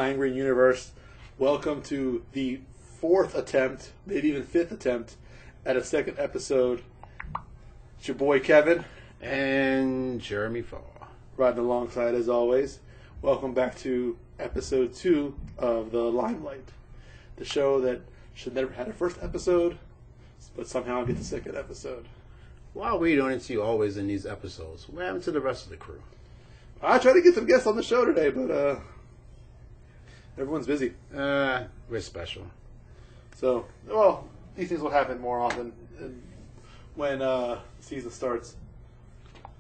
Lime Green universe. Welcome to the fourth attempt, maybe even fifth attempt, at a second episode. It's your boy Kevin. And Jeremy Fall. Riding alongside as always. Welcome back to episode 2 of the Limelight. The show that should never had a first episode, but somehow get the second episode. Why are we doing it to you always in these episodes? What happened to the rest of the crew? I tried to get some guests on the show today, but everyone's busy. We're special. So, well, these things will happen more often when season starts.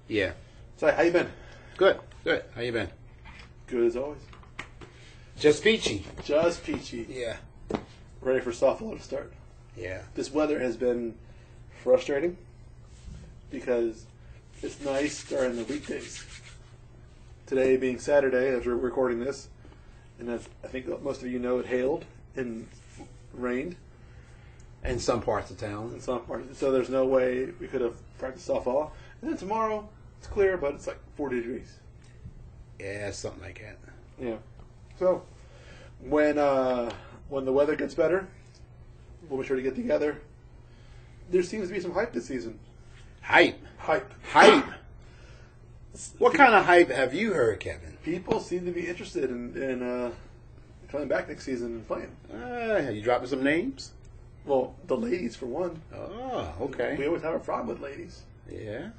Yeah. So, how you been? Good. How you been? Good as always. Just peachy. Just peachy. Yeah. Ready for softball to start. Yeah. This weather has been frustrating because it's nice during the weekdays. Today being Saturday, as we're recording this, and as I think most of you know, it hailed and rained. In some parts of town. In some parts. So there's no way we could have practiced softball. And then tomorrow, it's clear, but it's like 40 degrees. Yeah, something like that. Yeah. So when the weather gets better, we'll be sure to get together. There seems to be some hype this season. Hype. What kind of hype have you heard, Kevin? People seem to be interested in coming back next season and playing. Have you dropping some names? Well, the ladies for one. Oh, okay. We always have a problem with ladies. Yeah.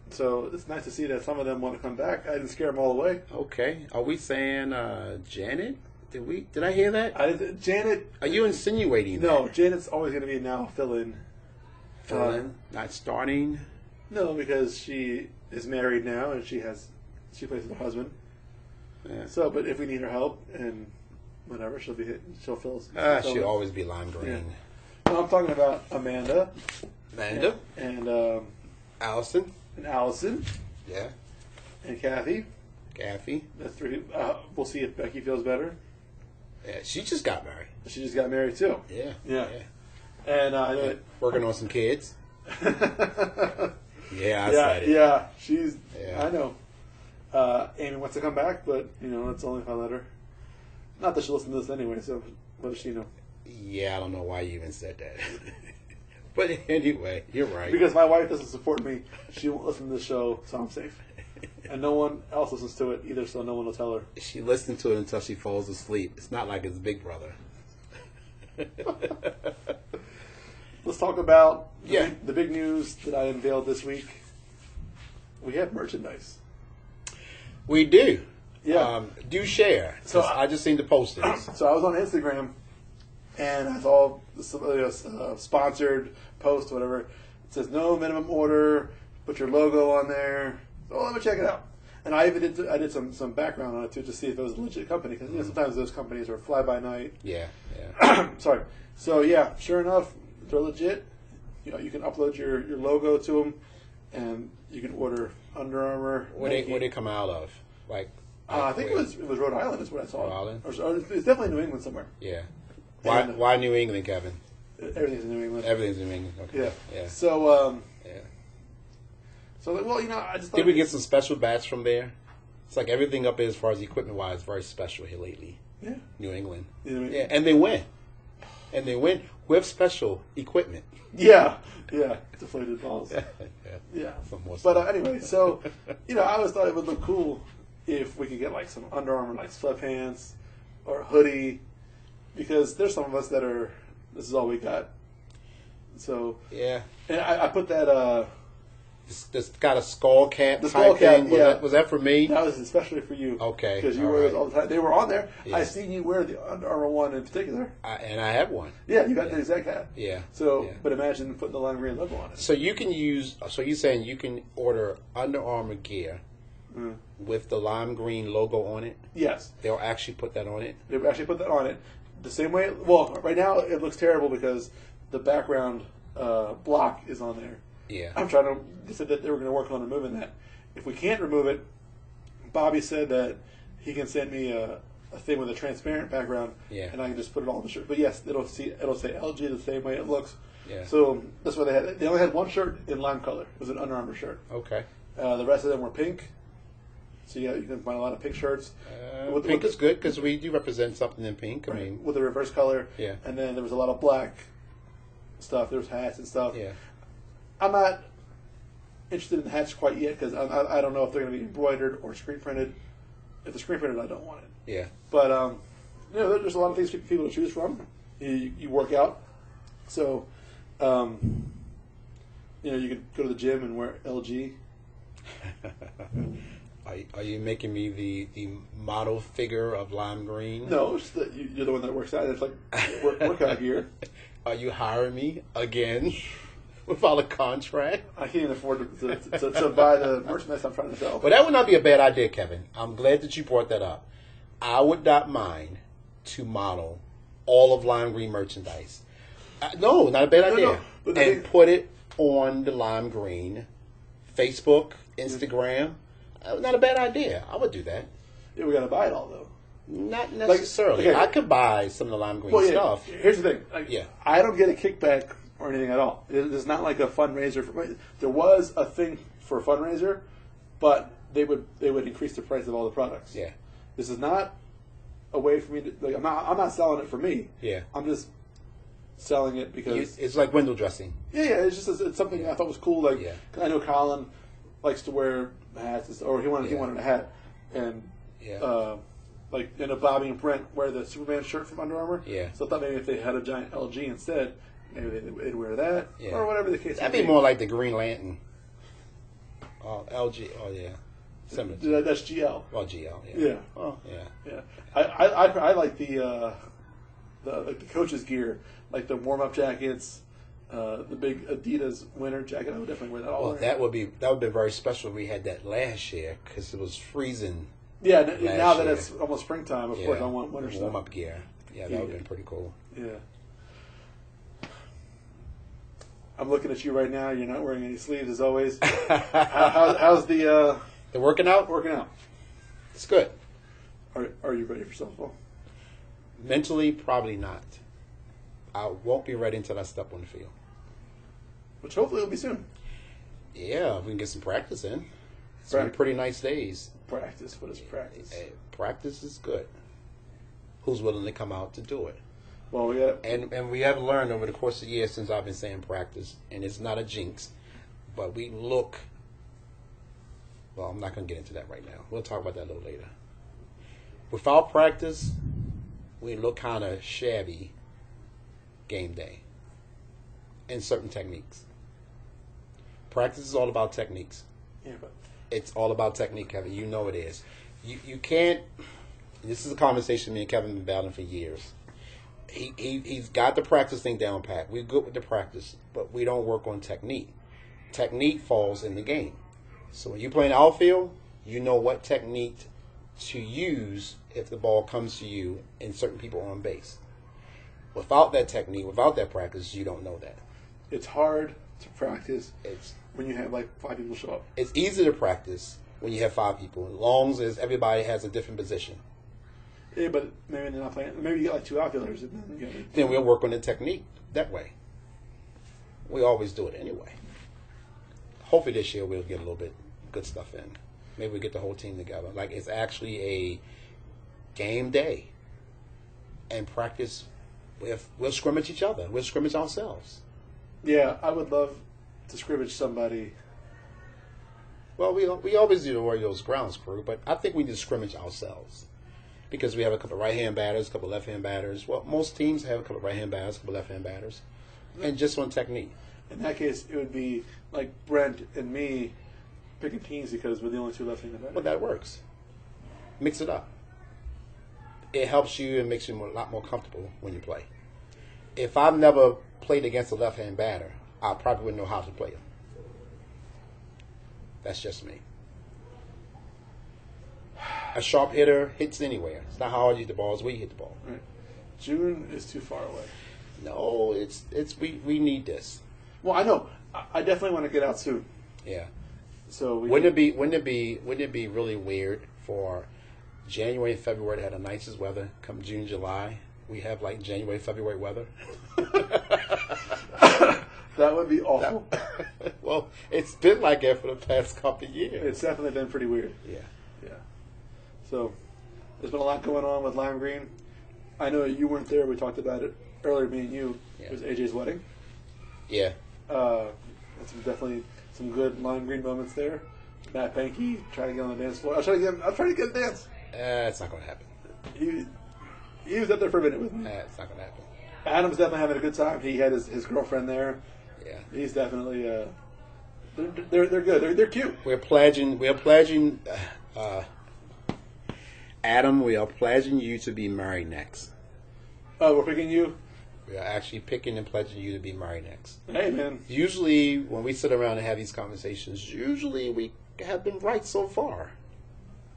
So it's nice to see that some of them want to come back. I didn't scare them all away. Okay. Are we saying Janet? Did I hear that? Janet. Are you insinuating that? No, Janet's always going to be now fill-in. Not starting? No, because she is married now and she plays with her husband. Yeah. So, but if we need her help and whatever, she'll fill. She'll always be lime green. Yeah. No, I'm talking about Amanda. And Allison. And Allison. Yeah. And Kathy. That's 3. We'll see if Becky feels better. Yeah, she just got married. She just got married too. Yeah. And working on some kids. Yeah, I said it. Yeah, I know. Amy wants to come back, but it's only if I let her. Not that she'll listen to this anyway. So what does she know? Yeah, I don't know why you even said that. But anyway, you're right. Because my wife doesn't support me, she won't listen to the show, so I'm safe. And no one else listens to it either, so no one will tell her. She listens to it until she falls asleep. It's not like it's Big Brother. Let's talk about the big news that I unveiled this week. We have merchandise. We do. Yeah. Do share. So I just seen the postings. So I was on Instagram, and I saw a sponsored post, whatever. It says no minimum order. Put your logo on there. So let me check it out. And I even did some background on it too to see if it was a legit company because sometimes those companies are fly by night. Yeah. Sorry. So sure enough, they're legit. You can upload your logo to them, and you can order Under Armour. Where they come out of? I think it was Rhode Island is what I saw. Rhode Island? Or it's definitely New England somewhere. Yeah. Why New England, Kevin? Everything's in New England. Everything's in New England. Okay. Yeah. So I just thought... Did we get some special bats from there? It's like everything up there as far as equipment-wise very special here lately. Yeah. New England. Yeah, and they win. And they win with special equipment. Yeah. Deflated balls. Yeah. But anyway, so, I always thought it would look cool if we could get some Under Armour sweatpants or a hoodie because there's some of us that are, this is all we got. So. Yeah. And I put that, This got a skull cap. The skull cap, thing. Was that for me? That was especially for you. Okay. Because you wear those all the time. They were on there. Yeah. I seen you wear the Under Armour one in particular. And I have one. Yeah, you got the exact hat. Yeah. So, but imagine putting the lime green logo on it. So you can so you're saying you can order Under Armour gear with the lime green logo on it? Yes. They'll actually put that on it? They'll actually put that on it. The same way, well, right now it looks terrible because the background block is on there. Yeah. They said that they were going to work on removing that. If we can't remove it, Bobby said that he can send me a thing with a transparent background, and I can just put it all on the shirt. But yes, it'll say LG the same way it looks. Yeah. So that's what they had. They only had one shirt in lime color. It was an Under Armour shirt. Okay. The rest of them were pink. So you can find a lot of pink shirts. Pink is good because we do represent something in pink. Right, I mean, with the reverse color. Yeah. And then there was a lot of black stuff. There was hats and stuff. Yeah. I'm not interested in the hats quite yet because I don't know if they're going to be embroidered or screen printed. If they're screen printed, I don't want it. Yeah. But there's a lot of things for people to choose from. You work out, so you could go to the gym and wear LG. Are you making me the model figure of lime green? No, it's that you're the one that works out. It's like workout gear. Are you hiring me again without a contract? I can't even afford to buy the merchandise I'm trying to sell. But that would not be a bad idea, Kevin. I'm glad that you brought that up. I would not mind to model all of lime green merchandise. No, not a bad idea. No, and put it on the lime green Facebook, Instagram. Not a bad idea. I would do that. Yeah, we got to buy it all though. Not necessarily. I could buy some of the lime green stuff. Here's the thing. I don't get a kickback or anything at all. It's not like a fundraiser. There was a thing for a fundraiser, but they would increase the price of all the products. Yeah. This is not a way for me to. I'm not selling it for me. Yeah. I'm just selling it because it's like window dressing. Yeah. It's something I thought was cool. Like I know Colin likes to wear hats, or he wanted a hat, and Bobby and Brent wear the Superman shirt from Under Armour. Yeah. So I thought maybe if they had a giant LG instead, maybe they'd wear that, or whatever the case. That'd be more like the Green Lantern. LG. Oh yeah. Similar. That's GL. Well, GL. Yeah. Oh yeah. Yeah. I like the coach's gear, like the warm up jackets. The big Adidas winter jacket, I would definitely wear that all. Well, that would be very special. We had that last year because it was freezing. Yeah, now that it's almost springtime, of course, I want winter stuff. Warm up gear. Yeah, that would have been pretty cool. Yeah. I'm looking at you right now. You're not wearing any sleeves as always. How's the working out? Working out. It's good. Are you ready for softball? Mentally, probably not. I won't be ready until I step on the field. Which hopefully will be soon. Yeah, we can get some practice in. It's been pretty nice days. Practice? What is practice? Practice is good. Who's willing to come out to do it? Well, and we have learned over the course of the years since I've been saying practice, and it's not a jinx, but we look. Well, I'm not going to get into that right now. We'll talk about that a little later. Without practice, we look kind of shabby game day in certain techniques. Practice is all about techniques. Yeah, but it's all about technique, Kevin. You know it is. You can't. This is a conversation me and Kevin have been battling for years. He's got the practice thing down pat. We're good with the practice, but we don't work on technique. Technique falls in the game. So when you play an outfield, you know what technique to use if the ball comes to you and certain people on base. Without that technique, without that practice, you don't know that. It's hard to practice when you have like 5 people show up. It's easy to practice when you have 5 people, as long as everybody has a different position. Yeah, but maybe they're not playing. Maybe you get like 2 outfielders. And then we'll work on the technique that way. We always do it anyway. Hopefully this year we'll get a little bit good stuff in. Maybe we get the whole team together. Like it's actually a game day. And practice, we'll scrimmage each other. We'll scrimmage ourselves. Yeah, I would love to scrimmage somebody. Well, we always do the Orioles grounds crew, but I think we need to scrimmage ourselves. Because we have a couple of right-hand batters, a couple of left-hand batters. Well, most teams have a couple of right-hand batters, a couple of left-hand batters. And just on technique. In that case, it would be like Brent and me picking teams because we're the only 2 left-handed batters. Well, that works. Mix it up. It helps you and makes you a lot more comfortable when you play. If I've never played against a left-hand batter, I probably wouldn't know how to play him. That's just me. A sharp hitter hits anywhere. It's not how hard you hit the ball, it's where you hit the ball. Right. June is too far away. No, we need this. Well, I know. I definitely want to get out soon. Yeah. So wouldn't it be really weird for January and February to have the nicest weather? Come June, July, we have like January, February weather. That would be awful. Well, it's been like that for the past couple of years. It's definitely been pretty weird. Yeah. Yeah. So there's been a lot going on with Lime Green. I know you weren't there. We talked about it earlier, me and you. Yeah. It was AJ's wedding. Yeah. Definitely some good Lime Green moments there. Matt Pankey trying to get on the dance floor. I'll try to get a dance. It's not going to happen. He was up there for a minute with me. It's not going to happen. Adam's definitely having a good time. He had his girlfriend there. Yeah. He's definitely they're good. They're cute. We're pledging Adam, we are pledging you to be married next. Oh, we're picking you? We are actually picking and pledging you to be married next. Hey, man. Usually, when we sit around and have these conversations, usually we have been right so far.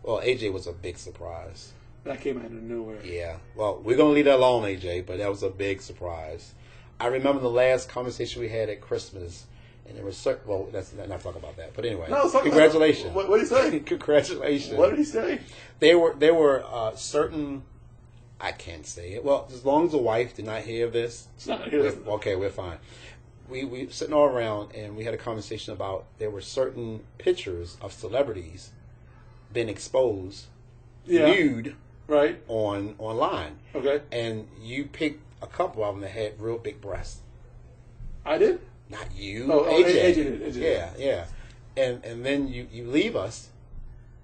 Well, AJ was a big surprise. That came out of nowhere. Yeah. Well, we're going to leave that alone, AJ, but that was a big surprise. I remember the last conversation we had at Christmas, and there was well, let's not talk about that. But anyway, congratulations. What did he say? Congratulations. What did he say? There were certain. I can't say it. Well, as long as the wife did not hear this, we're fine. We sitting all around and we had a conversation about there were certain pictures of celebrities being exposed, nude, right, online. Okay. And you picked a couple of them that had real big breasts. I did? Not you. AJ did. Yeah. And then you leave us,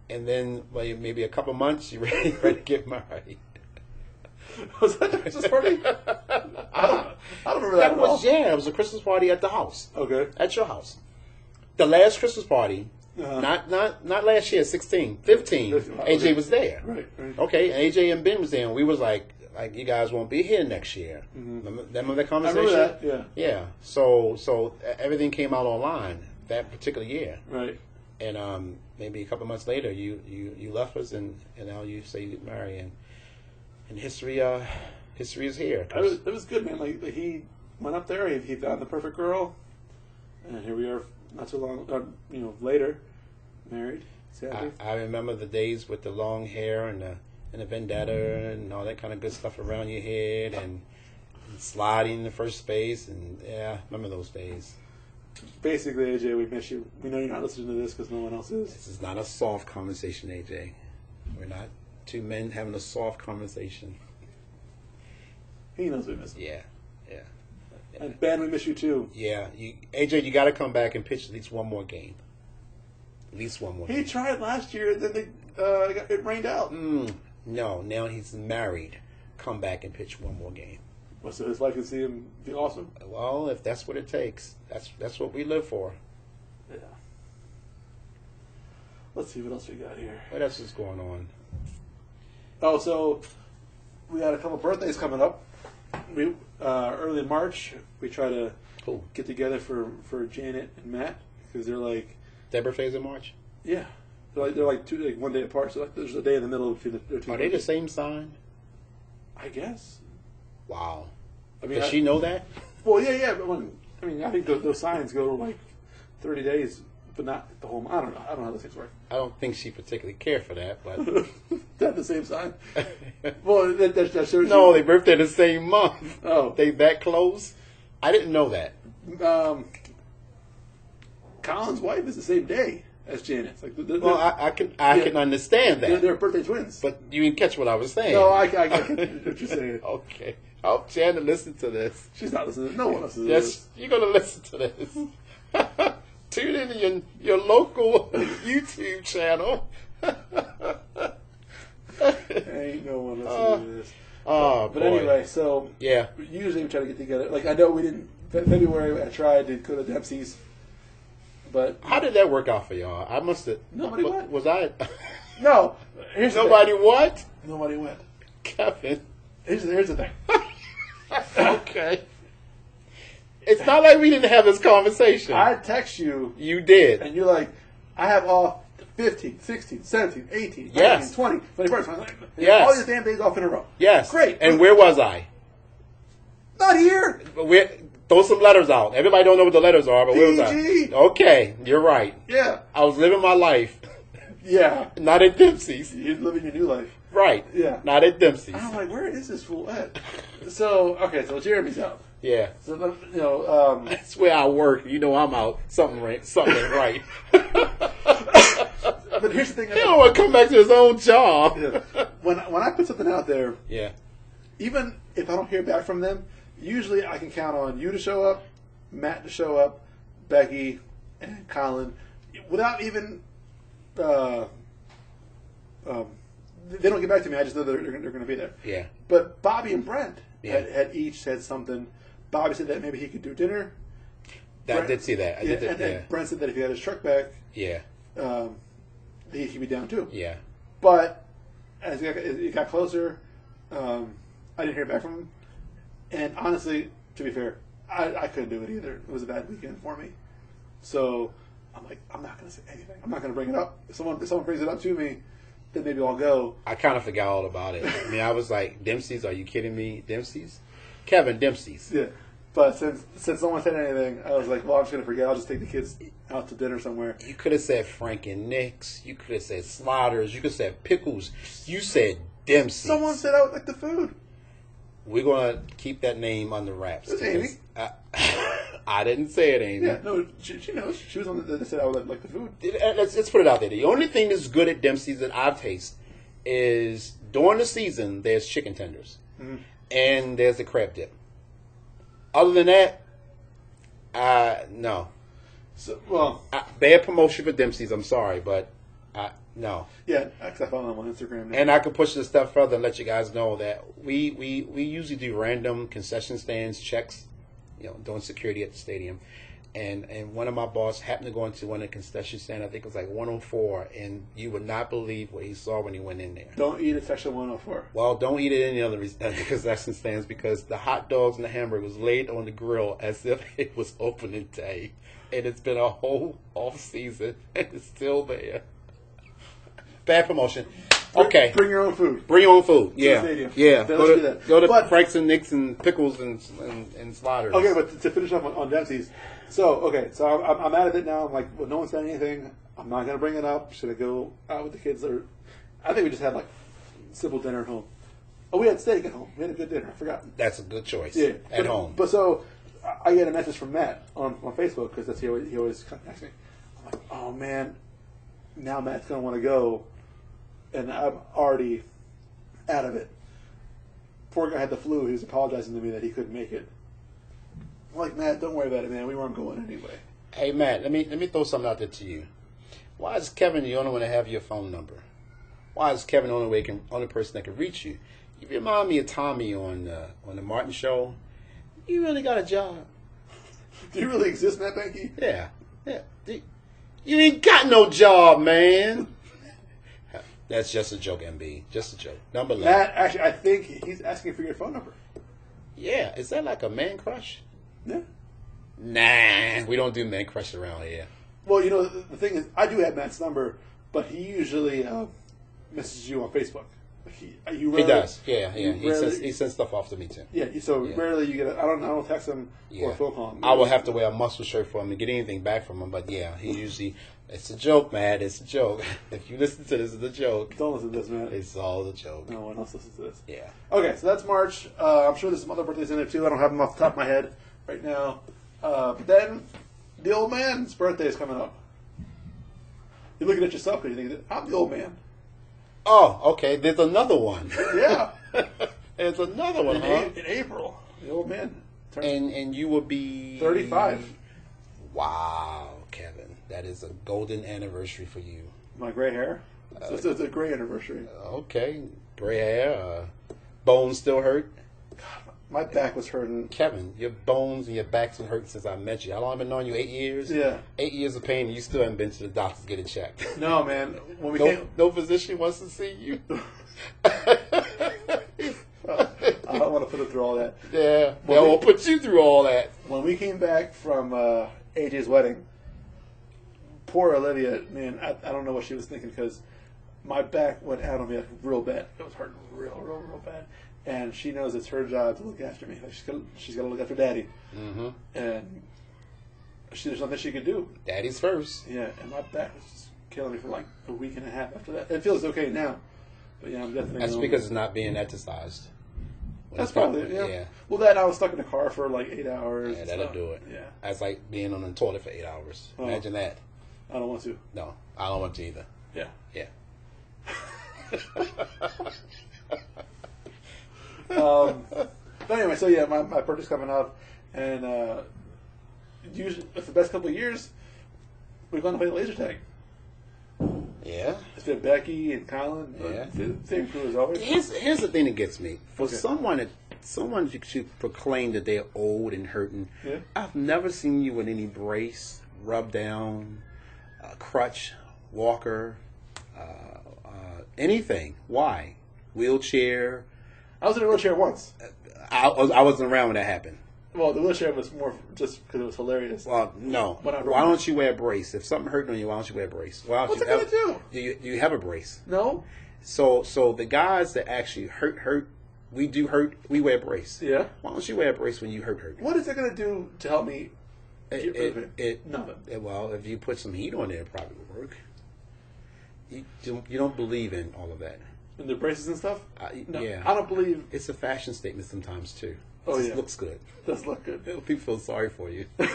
and then maybe a couple months you're ready to get married. Was that a Christmas party? I don't remember that. It was a Christmas party at the house. Okay. At your house. The last Christmas party, not last year, 15. AJ was there. Right. Okay, and AJ and Ben was there, and we was like you guys won't be here next year. Mm-hmm. Remember that conversation? I remember that, yeah. Yeah. So everything came out online that particular year. Right. And maybe a couple of months later, you left us, and now you say you get married, and history is here. It was good, man. Like he went up there, he found the perfect girl, and here we are, not too long, later, married. I remember the days with the long hair and the vendetta and all that kind of good stuff around your head and sliding the first space, and I remember those days. Basically, AJ, we miss you. We know you're not listening to this because no one else is. This is not a soft conversation, AJ. We're not two men having a soft conversation. He knows we miss him. Yeah. And Ben, we miss you too. Yeah, AJ, you got to come back and pitch at least one more game. At least one more. He tried last year, and then it rained out. No, now he's married. Come back and pitch one more game. So his wife can see him be awesome. Well, if that's what it takes, that's what we live for. Yeah. Let's see what else we got here. What else is going on? Oh, so we got a couple birthdays coming up. We early in March we try to get together for Janet and Matt because they're like their birthdays in March. Yeah, they're like one day apart. So there's a day in the middle between their two. Are they the same sign? I guess. Wow. Does she know that? Well, yeah. But I think those signs go like 30 days, but not the whole. I don't know how those things work. I don't think she particularly cared for that, but that's the same sign. Well, that shows. No, they birthday the same month. Oh, they that close? I didn't know that. Colin's wife is the same day as Janet's. Like, I can understand that. They're birthday twins. But you didn't catch what I was saying. No, I get what you're saying. Okay. I hope Janet listen to this. She's not listening. No one listens to this. Yes, you're going to listen to this. Tune in your local YouTube channel. Ain't no one listening to this. Oh, but anyway, so yeah, usually we try to get together. Like I know we didn't. February I tried to go to Dempsey's, but how did that work out for y'all? I must have. Nobody went. Was I? No. Nobody what? Nobody went. Kevin. Here's the thing. Okay. It's not like we didn't have this conversation. I text you. You did. And you're like, I have off 15, 16, 17, 18, 19, yes. 20, 21st. Yes. All these damn days off in a row. Yes. Great. And where was I? Not here. Throw some letters out. Everybody don't know what the letters are, but where was I? Okay, you're right. Yeah. I was living my life. Yeah. Not at Dempsey's. You're living your new life. Right. Yeah. Not at Dempsey's. I'm like, where is this fool at? So Jeremy's out. Yeah. So, that's where I work. You know I'm out. Something ain't right. But here's the thing. He don't want to come back to his own job. Yeah. When I put something out there, yeah, even if I don't hear back from them, usually I can count on you to show up, Matt to show up, Becky, and Colin, without even. They don't get back to me. I just know they're going to be there. Yeah. But Bobby and Brent had each said something. Bobby said that maybe he could do dinner. I did see that. And Brent said that if he had his truck back, he could be down too. Yeah. But as it got closer, I didn't hear back from him. And honestly, to be fair, I couldn't do it either. It was a bad weekend for me. So I'm like, I'm not going to say anything. I'm not going to bring it up. If someone brings it up to me, then maybe I'll go. I kind of forgot all about it. I mean, I was like, Dempsey's? Are you kidding me? Dempsey's? Kevin Dempsey's. Yeah. But since no one said anything, I was like, well, I'm just going to forget. I'll just take the kids out to dinner somewhere. You could have said Frank and Nick's. You could have said Sliders. You could have said Pickles. You said Dempsey's. Someone said I would like the food. We're going to keep that name under wraps. It's Amy. I didn't say it, Amy. Yeah, no, she knows. She was on that said I would like the food. Let's put it out there. The only thing that's good at Dempsey's that I've tasted is during the season, there's chicken tenders. Mm-hmm. And there's the crab dip. Other than that, no. So, bad promotion for Dempsey's. I'm sorry, but no. Yeah, because I follow them on Instagram now. And I could push this stuff further and let you guys know that we usually do random concession stands checks, doing security at the stadium. And one of my boss happened to go into one of the concession stands, I think it was like 104, and you would not believe what he saw when he went in there. Don't eat at section 104. Well, don't eat at any other concession stands because the hot dogs and the hamburger was laid on the grill as if it was opening day. And it's been a whole off season, and it's still there. Bad promotion. Okay. Bring your own food. Bring your own food. Yeah. Yeah. Go to Frank's and Nick's and Pickles and Sliders. Okay, but to finish up on Dempsey's. So I'm out of it now. I'm like, well, no one said anything. I'm not going to bring it up. Should I go out with the kids? Or I think we just had like simple dinner at home. Oh, we had steak at home. We had a good dinner. I forgot. That's a good choice. Yeah. At home. But so I get a message from Matt on Facebook because that's he always contacts me. I'm like, oh man, now Matt's going to want to go. And I'm already out of it. Poor guy had the flu. He was apologizing to me that he couldn't make it. I'm like, Matt, don't worry about it, man. We weren't going anyway. Hey, Matt, let me throw something out there to you. Why is Kevin the only one to have your phone number? Why is Kevin the only person that can reach you? You remind me of Tommy on the Martin Show. You really got a job. Do you really exist, Matt Behnke? Yeah. You ain't got no job, man. That's just a joke, MB. Just a joke. Number 11. Matt, actually, I think he's asking for your phone number. Yeah. Is that like a man crush? Yeah. Nah. We don't do man crush around here. Well, the thing is, I do have Matt's number, but he usually messages you on Facebook. He does. Yeah. He sends stuff off to me, too. Yeah. So rarely you get I don't text him or phone call him. I will have to wear a muscle shirt for him to get anything back from him. But, yeah, he usually... It's a joke, man. It's a joke. If you listen to this, it's a joke. Don't listen to this, man. It's all a joke. No one else listens to this. Yeah. Okay, so that's March. I'm sure there's some other birthdays in there, too. I don't have them off the top of my head right now. But then the old man's birthday is coming up. You're looking at yourself because you think, I'm the old man. Oh, okay. There's another one. Yeah. There's another one, in April. The old man. And you will be... 35. Wow, Kevin. That is a golden anniversary for you. My gray hair? It's a gray anniversary. Okay. Gray hair. Bones still hurt? God, my back was hurting. Kevin, your bones and your back's been hurting since I met you. How long have I been knowing you? 8 years? Yeah. 8 years of pain and you still haven't been to the doctor to get it checked. No, man. When we no physician wants to see you. I don't want to put it through all that. Yeah. Well, we'll put you through all that. When we came back from AJ's wedding, poor Olivia, man, I don't know what she was thinking because my back went out on me like real bad. It was hurting real bad. And she knows it's her job to look after me. Like she's got to look after Daddy. Mm-hmm. And there's nothing she could do. Daddy's first. Yeah, and my back was just killing me for like a week and a half after that. It feels okay now. But yeah, I'm definitely... That's because it's not being exercised. That's probably it, yeah. Well, I was stuck in the car for like 8 hours. Yeah, that'll do it. Yeah. That's like being on the toilet for 8 hours. Imagine that. I don't want to. No, I don't want to either. Yeah. Yeah. But anyway, so yeah, my birthday's coming up, and usually for the best couple of years, we've gone to play laser tag. Yeah. It's been Becky and Colin. Yeah. Same crew as always. Here's the thing that gets me. For Okay. someone to proclaim that they're old and hurting, Yeah. I've never seen you with any brace, rub down, crutch, walker, anything. Why? Wheelchair. I was in a wheelchair once. I wasn't around when that happened. Well, the wheelchair was more just because it was hilarious. Well, no. When I Why don't you wear a brace? If something hurting on you, why don't you wear a brace? What's it gonna do? Do you have a brace? No. So the guys that actually hurt, we do hurt. We wear a brace. Yeah. Why don't you wear a brace when you hurt? What is it gonna do to help me get rid of it? Nothing. Well, if you put some heat on there, it probably would work. You don't believe in all of that. And the braces and stuff? No, yeah. I don't believe. It's a fashion statement sometimes too. Oh, It yeah. looks good. It does look good. People feel sorry for you. You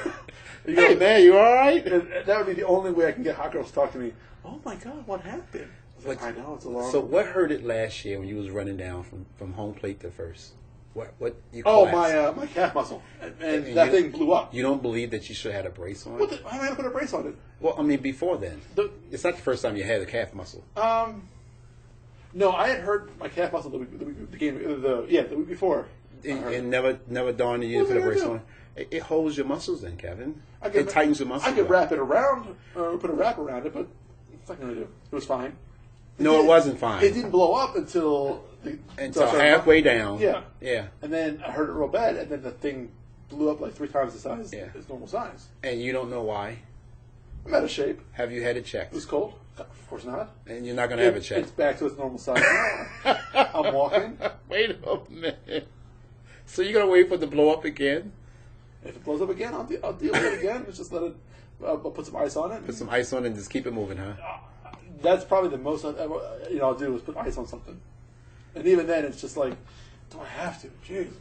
Hey know, man, you all right? that would be the only way I can get hot girls to talk to me. Oh my God, what happened? But- I know, it's a long. So what hurt it last year when you was running down from home plate to first? What you Oh, collapsed? my calf muscle. And And that you- thing blew up. You don't believe that you should have had a brace on? What the, how am I going to put a brace on it? Well, I mean, before then. The- It's not the first time you had a calf muscle. No, I had hurt my calf muscle the week before. It never dawned on you to What put a was I brace gonna on. It holds your muscles in, Kevin. I could- It tightens your muscles. I could up. wrap it around, or put a wrap around it, but it's not going to do. It was fine. No, it wasn't fine. It didn't blow up until Until halfway down. Yeah. Yeah. And then I hurt it real bad, and then the thing blew up like 3 times the size, Yeah. its normal size. And you don't know why. I'm out of shape. Have you had it checked? It was cold. Of course not. And you're not going to have it It's checked. back to its normal size now. I'm walking. Wait a minute. So you're going to wait for it to blow up again? If it blows up again, I'll deal with it again. Let's just let it. I'll put some ice on it. Put some ice on it and just keep it moving, huh? That's probably the most I'll do is put ice on something. And even then, it's just like, do I have to? Jeez.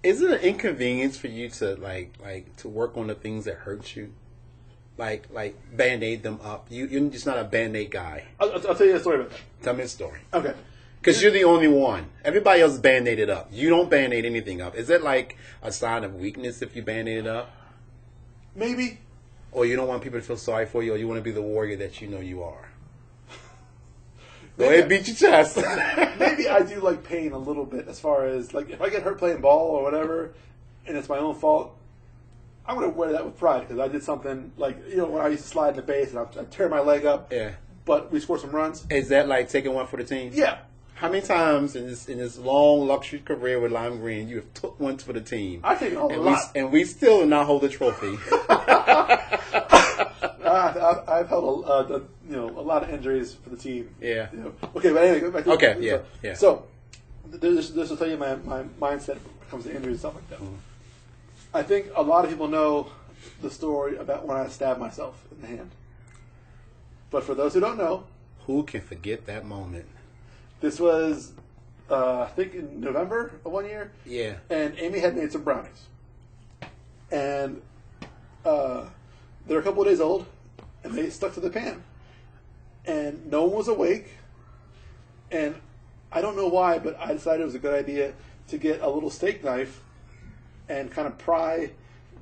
Is it an inconvenience for you to like to work on the things that hurt you? Like band-aid them up. You're just not a band-aid guy. I'll tell you a story about that. Tell me a story. Okay. Because you're the only one. Everybody else band-aided up. You don't band-aid anything up. Is that like a sign of weakness if you band-aid it up? Maybe. Or you don't want people to feel sorry for you, or you want to be the warrior that you know you are? Go Maybe- ahead, beat your chest. Maybe I do like pain a little bit as far as like if I get hurt playing ball or whatever, and it's my own fault. I'm gonna wear that with pride because I did something like when I used to slide in the base and I'd tear my leg up. Yeah. But we scored some runs. Is that like taking one for the team? Yeah. How many times in this long luxury career with Lime Green you have took one for the team? I've taken a and lot. we still did not hold the trophy. I've held a lot of injuries for the team. Yeah. Okay, but anyway, go back to Okay, yeah. So this will tell you my mindset when it comes to injuries and stuff like that. Mm-hmm. I think a lot of people know the story about when I stabbed myself in the hand. But for those who don't know, Who can forget that moment? this was I think in November of one year. Yeah. And Amy had made some brownies. And they're a couple of days old, and they stuck to the pan. And no one was awake. And I don't know why, but I decided it was a good idea to get a little steak knife and kind of pry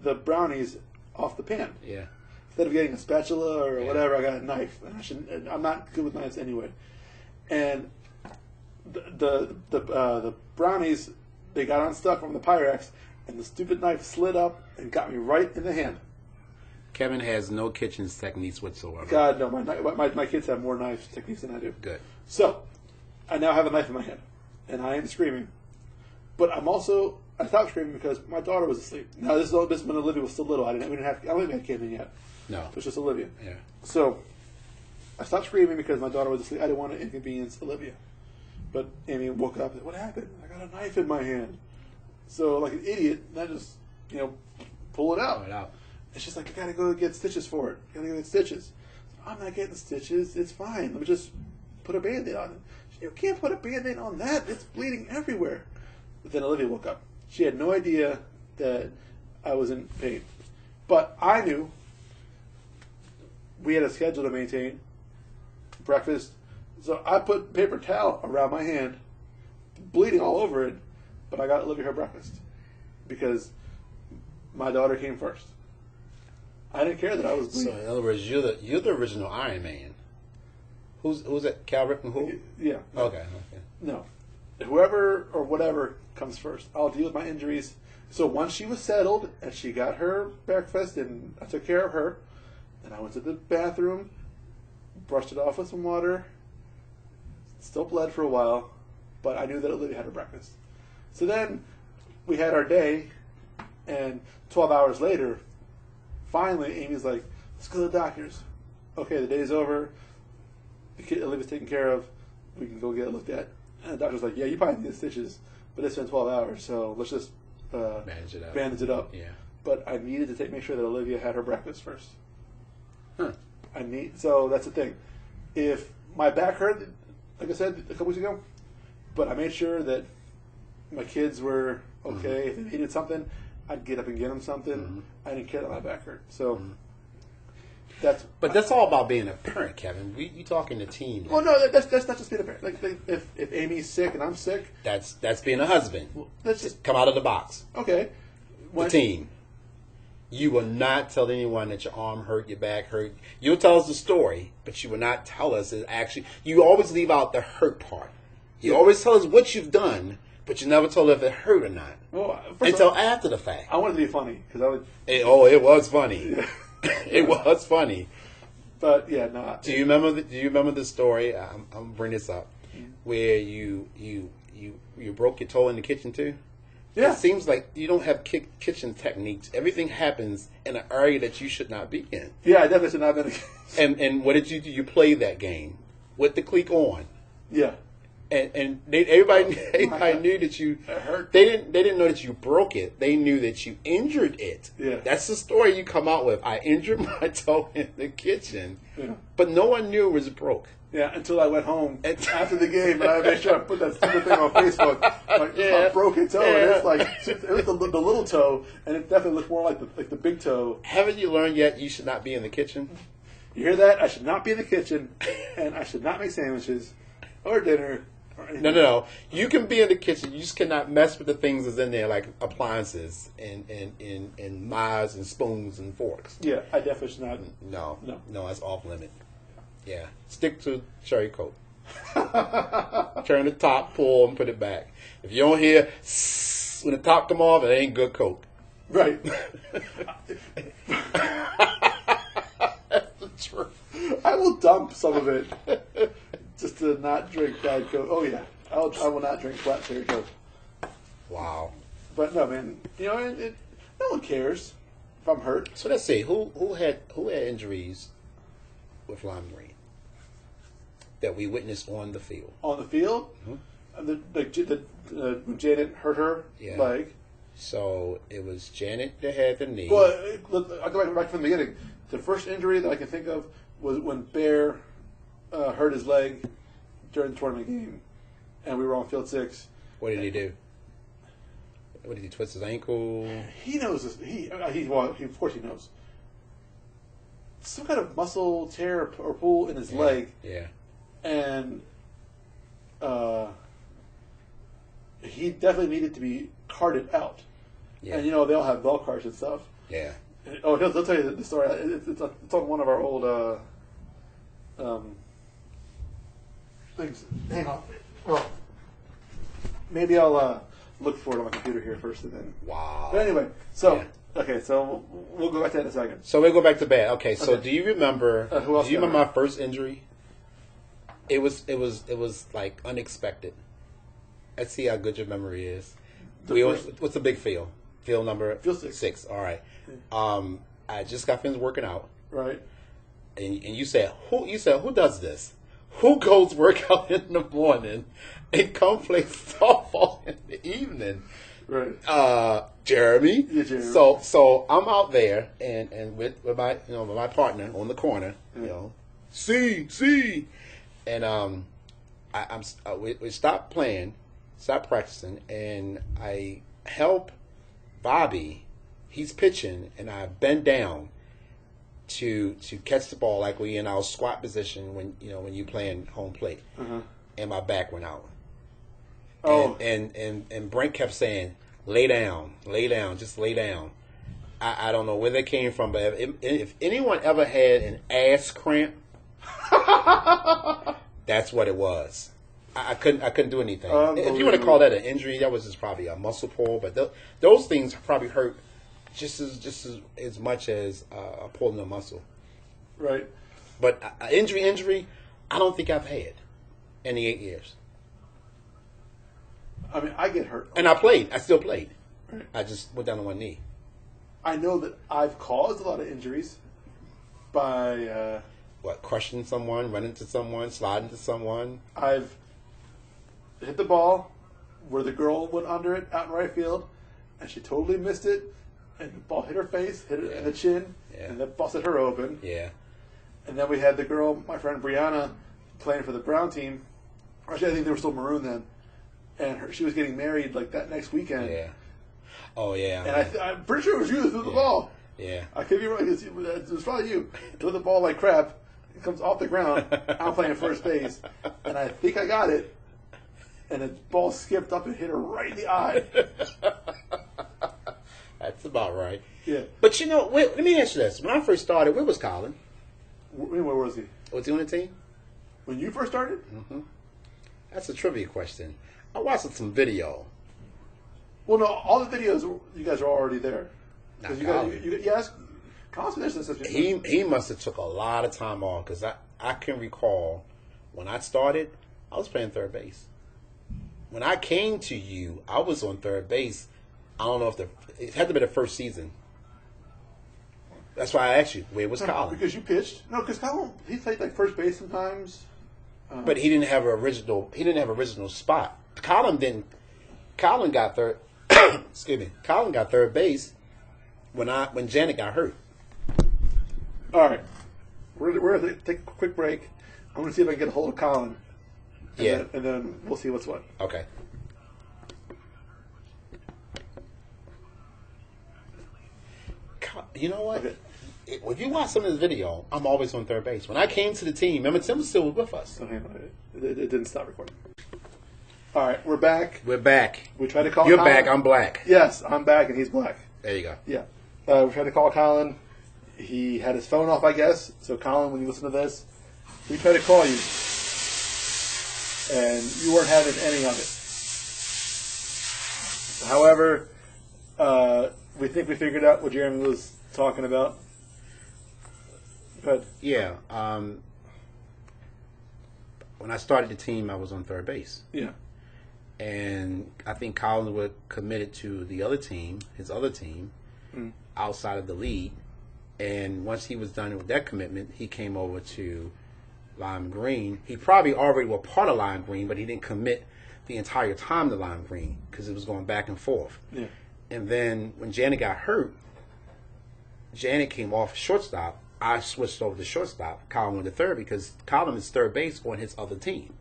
the brownies off the pan. Yeah. Instead of getting a spatula or Yeah. whatever, I got a knife. And I'm not good with knives anyway. And the brownies, they got unstuck from the Pyrex, and the stupid knife slid up and got me right in the hand. Kevin has no kitchen techniques whatsoever. God, no, my kids have more knife techniques than I do. Good. So, I now have a knife in my hand, and I am screaming. But I stopped screaming because my daughter was asleep. Now, this is when Olivia was still little. I don't think we had Caitlin yet. No. It was just Olivia. Yeah. So, I stopped screaming because my daughter was asleep. I didn't want to inconvenience Olivia. But Amy woke up and said, "What happened? I got a knife in my hand." So, like an idiot, I just, pull it out. Pull it out. And she's like, "I gotta go get stitches for it. I gotta go get stitches." I'm not getting stitches. It's fine. Let me just put a Band-Aid on it. You can't put a Band-Aid on that. It's bleeding everywhere. But then Olivia woke up. She had no idea that I was in pain. But I knew we had a schedule to maintain. breakfast. So I put paper towel around my hand, bleeding all over it, but I got Olivia her breakfast because my daughter came first. I didn't care that I was bleeding. So in other words, you're the original Iron Man. Who's that? Cal Ripken who? Yeah. Okay. No. Whoever or whatever comes first. I'll deal with my injuries. So once she was settled and she got her breakfast and I took care of her, then I went to the bathroom, brushed it off with some water, still bled for a while, but I knew that Olivia had her breakfast. So then we had our day, and 12 hours later, finally Amy's like, let's go to the doctor's. Okay, the day's over. The kid, Olivia's taken care of. We can go get it looked at. And the doctor's like, yeah, you probably need stitches, but it's been 12 hours, so let's just bandage it up. Yeah. But I needed to make sure that Olivia had her breakfast first. Huh. So that's the thing. If my back hurt, like I said a couple weeks ago, but I made sure that my kids were okay. If they needed something, I'd get up and get them something. I didn't care that my back hurt. So that's all about being a parent, Kevin. You talking to team. Well, no, that's not just being a parent. Like if Amy's sick and I'm sick, that's being a husband. Well, that's just come out of the box. Okay. The team. You will not tell anyone that your arm hurt, your back hurt. You'll tell us the story, but you will not tell us it actually. You always leave out the hurt part. You always tell us what you've done, but you never tell if it hurt or not. Well, until after the fact. I wanted to be funny because I would. It was funny. Yeah. It was funny. But yeah, no. Do you remember the story? I'm gonna bring this up, where you broke your toe in the kitchen too. Yeah. It seems like you don't have kitchen techniques. Everything happens in an area that you should not be in. Yeah, I definitely should not have been. And what did you do? You played that game with the cleat on. Yeah. And everybody knew that you. It hurt. They didn't know that you broke it. They knew that you injured it. Yeah. That's the story you come out with. I injured my toe in the kitchen. Yeah. But no one knew it was broke. Yeah, until I went home after the game, and I made sure I put that stupid thing on Facebook. Like, my broken toe, and it's like it was the little toe, and it definitely looked more like the big toe. Haven't you learned yet? You should not be in the kitchen. You hear that? I should not be in the kitchen, and I should not make sandwiches or dinner. No. You can be in the kitchen. You just cannot mess with the things that's in there, like appliances and knives and spoons and forks. Yeah, I definitely should not. No, that's off limit. Yeah, stick to cherry coke. Turn the top, pull, and put it back. If you don't hear when the top come off, it ain't good coke. Right. That's the truth. I will dump some of it just to not drink bad coke. Oh yeah, I will not drink flat cherry coke. Wow. But no, man. No one cares if I'm hurt. So let's see who had injuries with Lime Green that we witnessed on the field. On the field, when Janet hurt her leg. So it was Janet that had the knee. Well, I'll go back from the beginning. The first injury that I can think of was when Bear hurt his leg during the tournament game, and we were on field 6. What did he do? What did he twist his ankle? He knows this. Of course he knows. Some kind of muscle tear or pull in his leg. Yeah. And he definitely needed to be carted out. Yeah. And they all have bell carts and stuff. Yeah. Oh, he'll tell you the story. It's on one of our old things. Hang on. Well, maybe I'll look for it on my computer here first, and then. Wow. But anyway, so okay, so we'll go back to that in a second. So we'll go back to bad. Okay, so do you remember? Who else? Do you remember my first injury? It was like unexpected. Let's see how good your memory is. What's the big field? Field number? Field 6. All right. I just got finished working out. Right. And you said who does this? Who goes work out in the morning and come play softball in the evening? Right. Jeremy. Yeah, Jeremy. So I'm out there and with my partner on the corner. See. And we stopped playing, stopped practicing, and I help Bobby. He's pitching, and I bend down to catch the ball like we in our squat position when you playing home plate, and my back went out. Oh, and Brent kept saying, lay down, just lay down. I don't know where they came from, but if anyone ever had an ass cramp, that's what it was. I couldn't do anything. If you want to call that an injury, that was just probably a muscle pull. But those things probably hurt just as much as pulling a muscle. Right. But injury, I don't think I've had in the 8 years. I mean, I get hurt. And I played. I still played. Right. I just went down on one knee. I know that I've caused a lot of injuries by... crushing someone, running into someone, sliding to someone? I've hit the ball where the girl went under it out in right field, and she totally missed it, and the ball hit her face, hit her in the chin, and that busted her open. Yeah. And then we had the girl, my friend Brianna, playing for the Brown team. Actually, I think they were still maroon then. And she was getting married like that next weekend. Yeah. Oh, yeah. And I'm pretty sure it was you that threw the ball. Yeah. I could be wrong. It was probably you. Threw the ball like crap. It comes off the ground. I'm playing first base. And I think I got it. And the ball skipped up and hit her right in the eye. That's about right. Yeah. But let me ask you this. When I first started, where was Colin? Where was he? Was he on the team? When you first started? Mm-hmm. That's a trivia question. I watched some video. Well, no, all the videos, you guys are already there. Yes, Colin's he must have took a lot of time off, because I can recall when I started, I was playing third base. When I came to you, I was on third base. I don't know if it had to be the first season. That's why I asked you, where was Colin? Because you pitched. No, because Colin, he played like first base sometimes. But he didn't have an original spot. Colin got third. Excuse me. Colin got third base when Janet got hurt. All right, we're going to take a quick break. I'm going to see if I can get a hold of Colin. And then we'll see what's what. Okay. You know what? Okay. If you watch some of this video, I'm always on third base. When I came to the team, remember Tim was still with us. Okay, it didn't stop recording. All right, we're back. We're back. We tried to call You're Colin. back, I'm black. Yes, I'm back and he's black. There you go. Yeah. We tried to call Colin. He had his phone off, I guess. So, Colin, when you listen to this, we tried to call you. And you weren't having any of it. However, we think we figured out what Jeremy was talking about. But yeah. When I started the team, I was on third base. Yeah. And I think Colin was committed to the other team, his other team, outside of the league. And once he was done with that commitment, he came over to Lime Green. He probably already was part of Lime Green, but he didn't commit the entire time to Lime Green because it was going back and forth. Yeah. And then when Janet got hurt, Janet came off shortstop. I switched over to shortstop. Colin went to third because Colin is third base on his other team.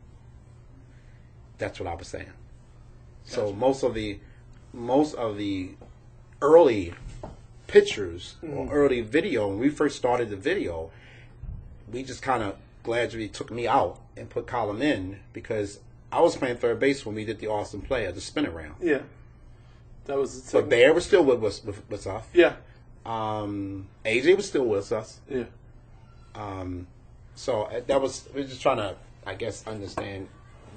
That's what I was saying. Gotcha. So most of the early pictures or early video, when we first started the video, we just kind of gradually took me out and put Colin in because I was playing third base when we did the Austin Player, the spin around. Yeah. That was the But Bear was still with us. Yeah. AJ was still with us. Yeah. So we're just trying to, I guess, understand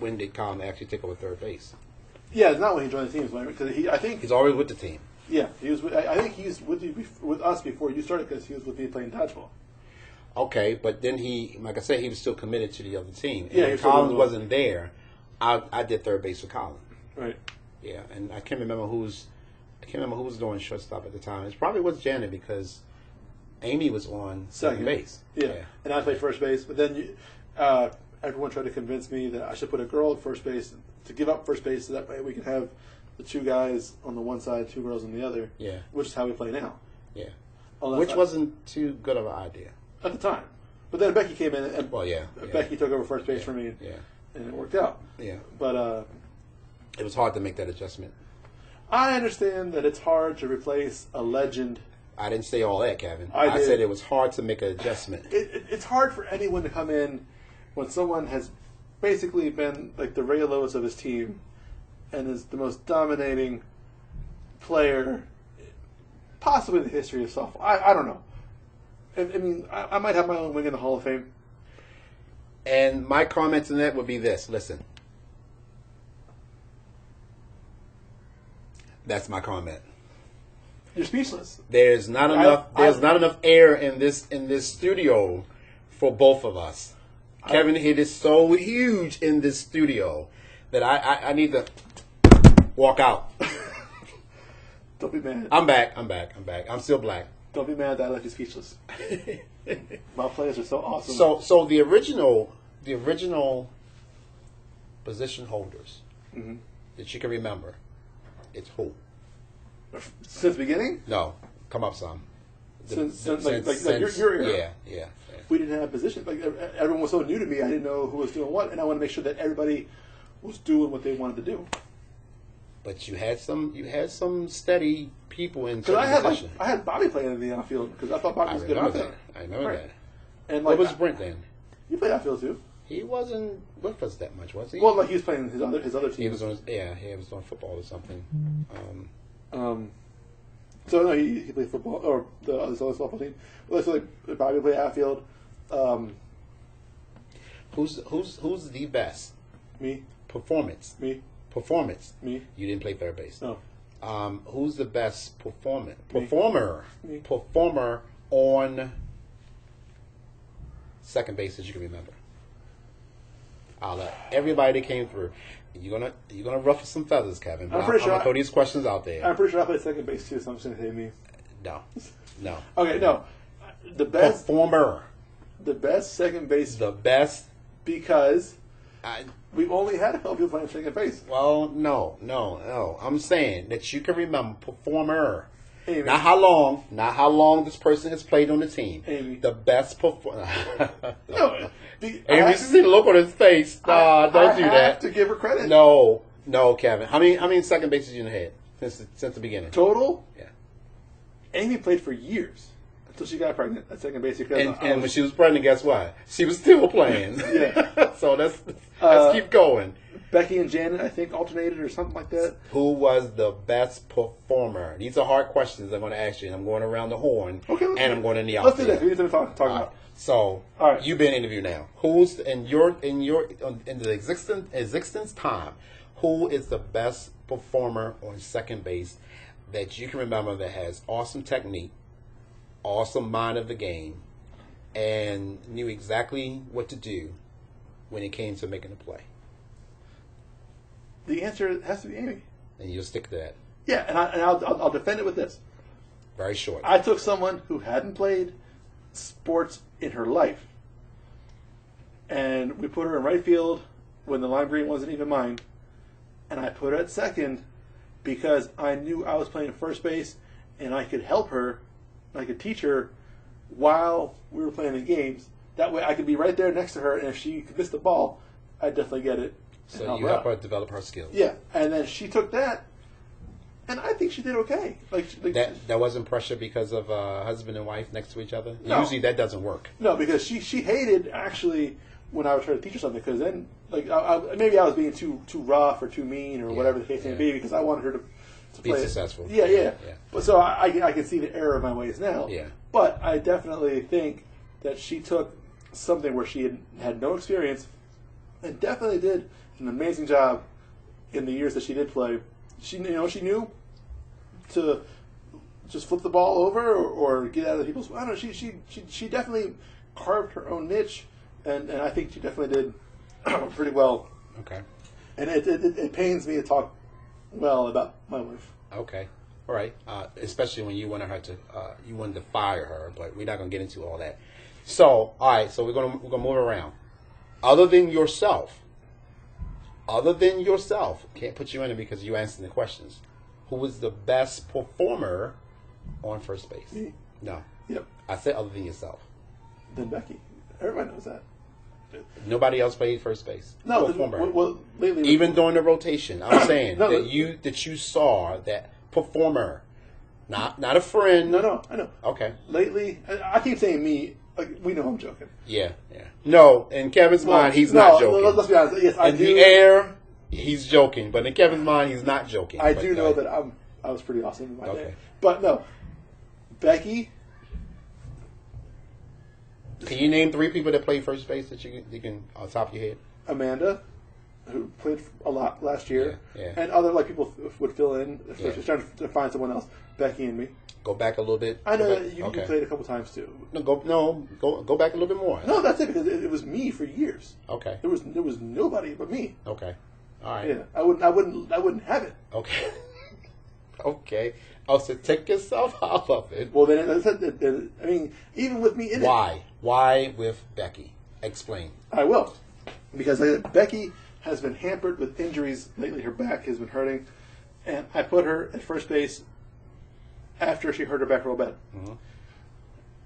when did Colin actually take over third base. Yeah, it's not when he joined the team, because I think he's always with the team. Yeah, he was. I think he was with us before you started because he was with me playing dodgeball. Okay, but then like I said, he was still committed to the other team. And yeah, when Colin wasn't there, I did third base with Colin. Right. Yeah, and I can't remember who was doing shortstop at the time. It probably was Janet because Amy was on second base. Yeah, and I played first base. But then everyone tried to convince me that I should put a girl at first base to give up first base so that way we can have the two guys on the one side, two girls on the other. Yeah. Which is how we play now. Yeah. Which wasn't too good of an idea at the time. But then Becky came in and Becky took over first base for me. Yeah. And it worked out. Yeah. But it was hard to make that adjustment. I understand that it's hard to replace a legend I didn't say all that, Kevin. I said it was hard to make an adjustment. It's hard for anyone to come in when someone has basically been like the Ray Lewis of his team and is the most dominating player possibly in the history of softball. I don't know. I mean, I might have my own wing in the Hall of Fame. And my comments on that would be this. Listen. That's my comment. You're speechless. There's not enough air in this studio for both of us. Kevin, it is so huge in this studio that I need to walk out. Don't be mad. I'm back. I'm still black. Don't be mad that I left you speechless. My players are so awesome. So the original position holders that you can remember, it's who? Since the beginning? No, come up some. Since your era? Yeah. We didn't have positions. Like everyone was so new to me, I didn't know who was doing what, and I want to make sure that everybody was doing what they wanted to do. But you had some steady people in. Because I had Bobby playing in the outfield because I thought Bobby was a good outfielder. I remember that. And what was Brent then? He played outfield too. He wasn't with us that much, was he? Well, like he was playing his other team. He was on football or something. So no, he played football or the other softball team. Well, so like Bobby played outfield. Who's the best? Me. Performance. Me. Performance. Me. You didn't play third base. No. Who's the best performer? Me. Performer on second base that you can remember. I'll let everybody that came through. You're gonna ruffle some feathers, Kevin. But I'm gonna throw these questions out there. I'm pretty sure I played second base too, so I'm just gonna say me. No. Okay, no. The best performer. The best second base. The best because we've only had a couple people playing second base. Well, no. I'm saying that you can remember performer. Amy. Not how long this person has played on the team. Amy. The best performer. No. Amy, see the look on his face. Don't do that. I have to give her credit. No, Kevin. How many second bases you had since the beginning? Total? Yeah. Amy played for years until she got pregnant at second base. And when she was pregnant, guess what? She was still playing. Yeah. So let's keep going. Becky and Janet, I think, alternated or something like that. Who was the best performer? These are hard questions I'm going to ask you, and I'm going around the horn, and I'm going in the outfield. Let's do that. We need to talk about. So, all right. You've been interviewed now. Who's in the existence time? Who is the best performer on second base that you can remember that has awesome technique, awesome mind of the game, and knew exactly what to do when it came to making a play? The answer has to be Amy. And you'll stick to that. Yeah, and I'll defend it with this. Very short. I took someone who hadn't played sports in her life, and we put her in right field when the lime green wasn't even mine, and I put her at second because I knew I was playing first base, and I could help her, I could teach her while we were playing the games. That way I could be right there next to her, and if she could miss the ball, I'd definitely get it. So you help her develop her skills. Yeah, and then she took that, and I think she did okay. That wasn't pressure because of husband and wife next to each other? No. Usually that doesn't work. No, because she hated, actually, when I would try to teach her something, because then, maybe I was being too rough or too mean or whatever the case may be, because I wanted her to be play successful. Yeah. But so I can see the error of my ways now. Yeah. But I definitely think that she took something where she had no experience and definitely did an amazing job in the years that she did play. She knew to just flip the ball over or get out of the people's. I don't know. She definitely carved her own niche, and I think she definitely did pretty well. Okay. And it pains me to talk well about my wife. Okay. All right. Especially when you wanted to fire her, but we're not going to get into all that. So, all right. So we're gonna move around. Other than yourself, can't put you in it because you answered the questions. Who is the best performer on first base? Me. No. Yep. I said other than yourself. Then Becky. Everybody knows that. Nobody else played first base. No. Performer. Well, lately, even during the rotation, I'm saying No, that you saw that performer Not a friend. No, I know. Okay. Lately, I keep saying me. Like, we know I'm joking. Yeah. No, in Kevin's mind, he's not joking. Let's be honest. Yes, in the air, he's joking, but in Kevin's mind, he's not joking. I do know that I was pretty awesome in my day. But no, Becky. Can you name 3 people that played first base that you can on top of your head? Amanda, who played a lot last year, yeah. And other people would fill in if they're trying to find someone else. Becky and me. Go back a little bit. I know that you played a couple times too. Go back a little bit more. No, that's it because it was me for years. Okay. There was nobody but me. Okay. All right. Yeah, I wouldn't have it. Okay. Okay. Oh, so take yourself off of it. Well, then I mean, even with me in it. Why with Becky? Explain. I will, because Becky has been hampered with injuries lately. Her back has been hurting, and I put her at first base after she hurt her back real bad. Mm-hmm.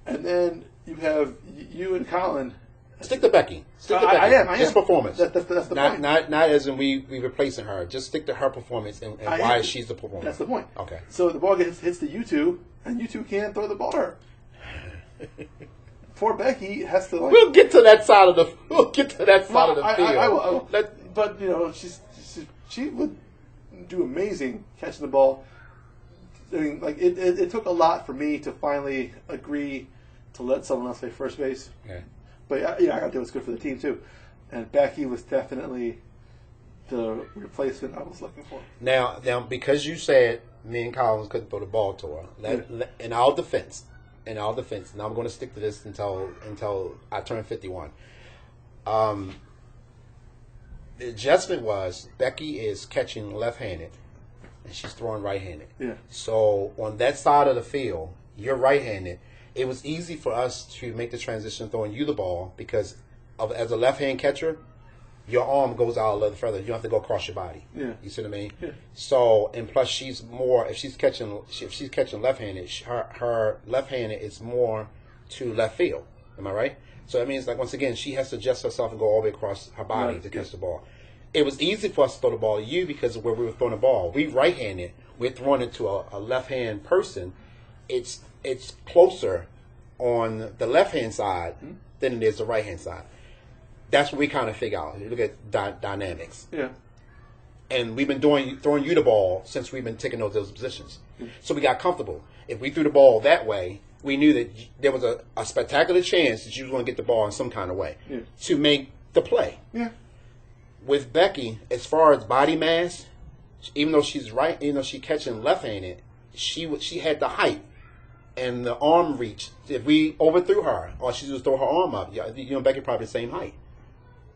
And then you have you and Colin. Stick to Becky. I am. His performance. That's the point. Not as in we replacing her. Just stick to her performance and why she's the performer. That's the point. Okay. So the ball hits the U2, and U2 can't throw the ball to her. Poor Becky has to. We'll get to that side of the. We'll get to that side of the field. I will. But she would do amazing catching the ball. I mean, like it took a lot for me to finally agree to let someone else play first base. Yeah. But I got to do what's good for the team too. And Becky was definitely the replacement I was looking for. Now, because you said me and Collins couldn't throw the ball to her, in our defense, and I'm going to stick to this until I turn 51. The adjustment was Becky is catching left-handed, and she's throwing right-handed. Yeah. So on that side of the field, you're right-handed. It was easy for us to make the transition throwing you the ball because as a left-hand catcher, your arm goes out a little further. You don't have to go across your body. Yeah. You see what I mean? Yeah. So, and plus she's more, if she's catching left-handed, her left-handed is more to left field. Am I right? So that means, like, once again, she has to adjust herself and go all the way across her body to catch the ball. It was easy for us to throw the ball to you because of where we were throwing the ball. We right-handed. We're throwing it to a left-hand person. It's closer on the left-hand side than it is the right-hand side. That's what we kind of figure out. You look at dynamics. Yeah. And we've been throwing you the ball since we've been taking those positions. So we got comfortable. If we threw the ball that way, we knew that there was a spectacular chance that you was going to get the ball in some kind of way to make the play. Yeah. With Becky, as far as body mass, even though she's right, even though she's catching left-handed, she had the height and the arm reach. If we overthrew her, or she just throw her arm up, Becky probably the same height,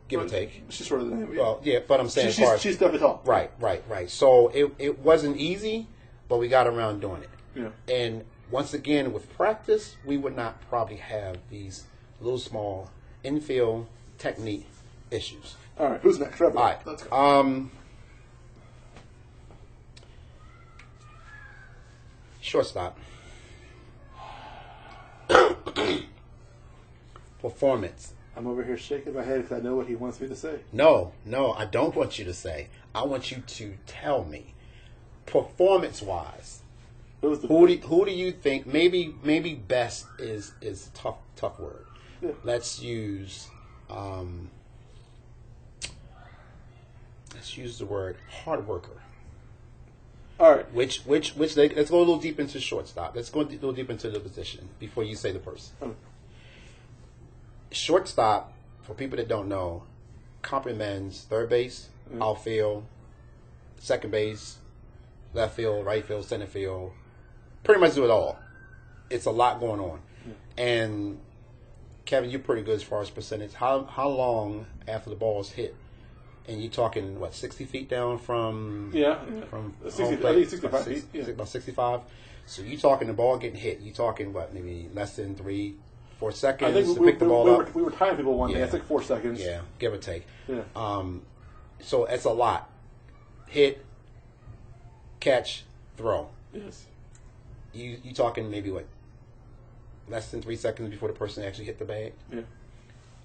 give or take. She's sort of the same. Well, yeah, but I'm saying she's definitely tall. Right. So it wasn't easy, but we got around doing it. Yeah. And once again, with practice, we would not probably have these little small infield technique issues. All right, who's next? Trevor. All right. Let's go. Shortstop. Performance. I'm over here shaking my head because I know what he wants me to say. No, I don't want you to say. I want you to tell me. Performance-wise, who do you think? Maybe best is a tough word. Yeah. Let's use the word hard worker. All right. Let's go a little deep into shortstop. Let's go a little deep into the position before you say the person. Okay. Shortstop, for people that don't know, complements third base, outfield, second base, left field, right field, center field. Pretty much do it all. It's a lot going on. And Kevin, you're pretty good as far as percentage. How long after the ball is hit? And you're talking, 60 feet down from... Yeah. From 60, home plate? I think 65 feet. Yeah. About 65. So you're talking the ball getting hit. You're talking, maybe less than 3-4 seconds I think to pick the ball up? We were tying people one day. I think 4 seconds. Yeah, give or take. Yeah. So it's a lot. Hit, catch, throw. Yes. You talking maybe less than 3 seconds before the person actually hit the bag? Yeah.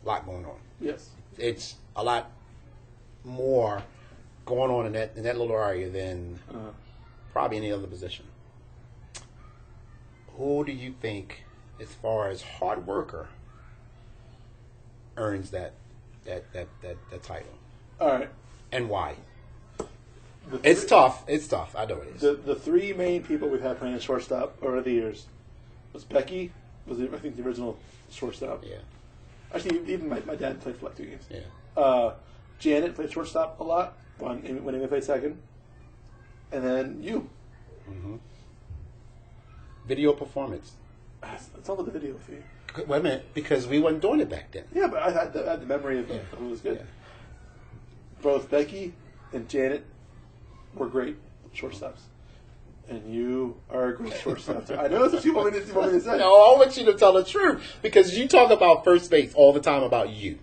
A lot going on. Yes. It's a lot more going on in that little area than probably any other position. who do you think, as far as hard worker, earns that title? All right. And why? It's tough. It's tough. I know it is. The three main people we've had playing shortstop over the years was Becky, I think the original shortstop. Yeah. Actually, even my dad played for like 2 games. Yeah. Janet played shortstop a lot when Amy played second. And then you. Mm-hmm. Video performance. It's all in the video for you. Wait a minute, because we wasn't doing it back then. Yeah, but I had the memory of who was good. Yeah. Both Becky and Janet were great shortstops. And you are a great shortstop too. I know that's what you want me to say. No, I want you to tell the truth. Because you talk about first base all the time about you.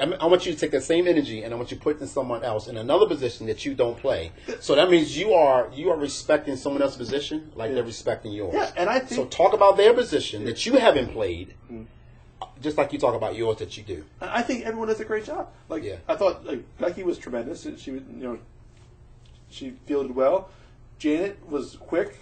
I want you to take that same energy and I want you to put it in someone else in another position that you don't play. So that means you are respecting someone else's position like they're respecting yours. Yeah, and I think so. Talk about their position that you haven't played, just like you talk about yours that you do. I think everyone does a great job. Like I thought, Becky was tremendous. She would, she fielded well. Janet was quick.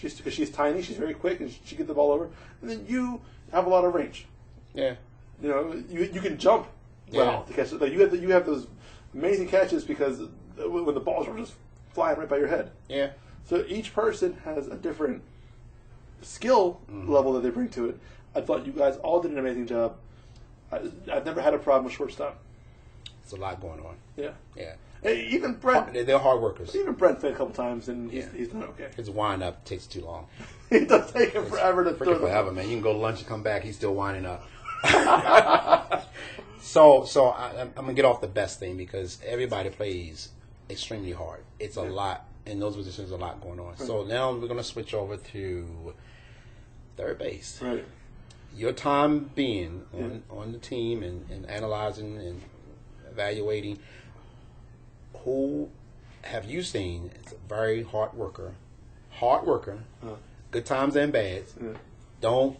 Because she's tiny, she's very quick, and she gets the ball over. And then you have a lot of range. Yeah. You can jump. Well, to catch it. Like you have those amazing catches because when the balls are just flying right by your head. Yeah. So each person has a different skill level that they bring to it. I thought you guys all did an amazing job. I've never had a problem with shortstop. There's a lot going on. Yeah. Yeah. Hey, even Brent. They're hard workers. Even Brent played a couple times and he's done okay. His wind up takes too long. It does take him forever to throw forever, man. You can go to lunch and come back, he's still winding up. So I'm gonna get off the best thing because everybody plays extremely hard. It's a lot in those positions. A lot going on. Right. So now we're gonna switch over to third base. Right. Your time being on the team and analyzing and evaluating, who have you seen? It's a very hard worker, good times and bads. Don't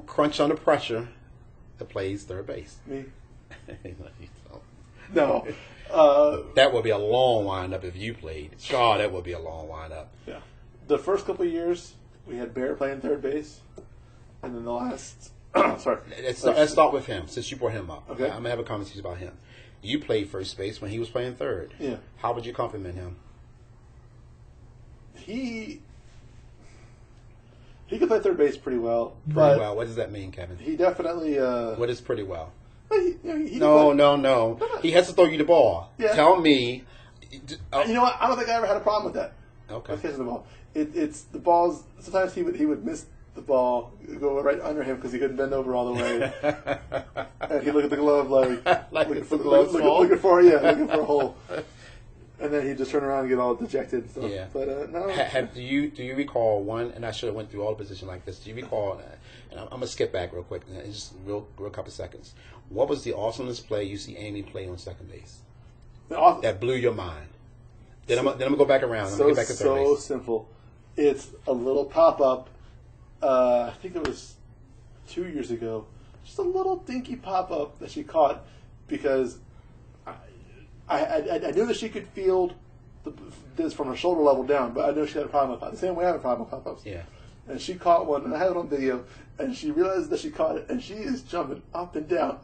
crunch under pressure. That plays third base. Me. No. That would be a long windup if you played. God, that would be a long windup. Yeah. The first couple of years, we had Bear playing third base. And then the last... sorry. Let's start with him, since you brought him up. Okay. I'm going to have a conversation about him. You played first base when he was playing third. Yeah. How would you compliment him? He could play third base pretty well. Pretty well. What does that mean, Kevin? He definitely... what is pretty well? No. He has to throw you the ball. Yeah. Tell me. You know what? I don't think I ever had a problem with that. Okay. With catching the ball. It's the balls. Sometimes he would miss the ball, go right under him because he couldn't bend over all the way. And he'd look at the glove looking for a hole. And then he'd just turn around and get all dejected and stuff. Yeah. But no. Do you recall one? And I should have went through all the positions like this. Do you recall? And I'm gonna skip back real quick, just real couple seconds. What was the awesomest play you see Amy play on second base? That blew your mind. Then I'm gonna go back around. I'm gonna get back to third base. So simple. It's a little pop up. I think it was 2 years ago. Just a little dinky pop up that she caught because I knew that she could field this from her shoulder level down, but I knew she had a problem with pop. The same way I have a problem with pop ups. Yeah. And she caught one, and I had it on video, and she realized that she caught it, and she is jumping up and down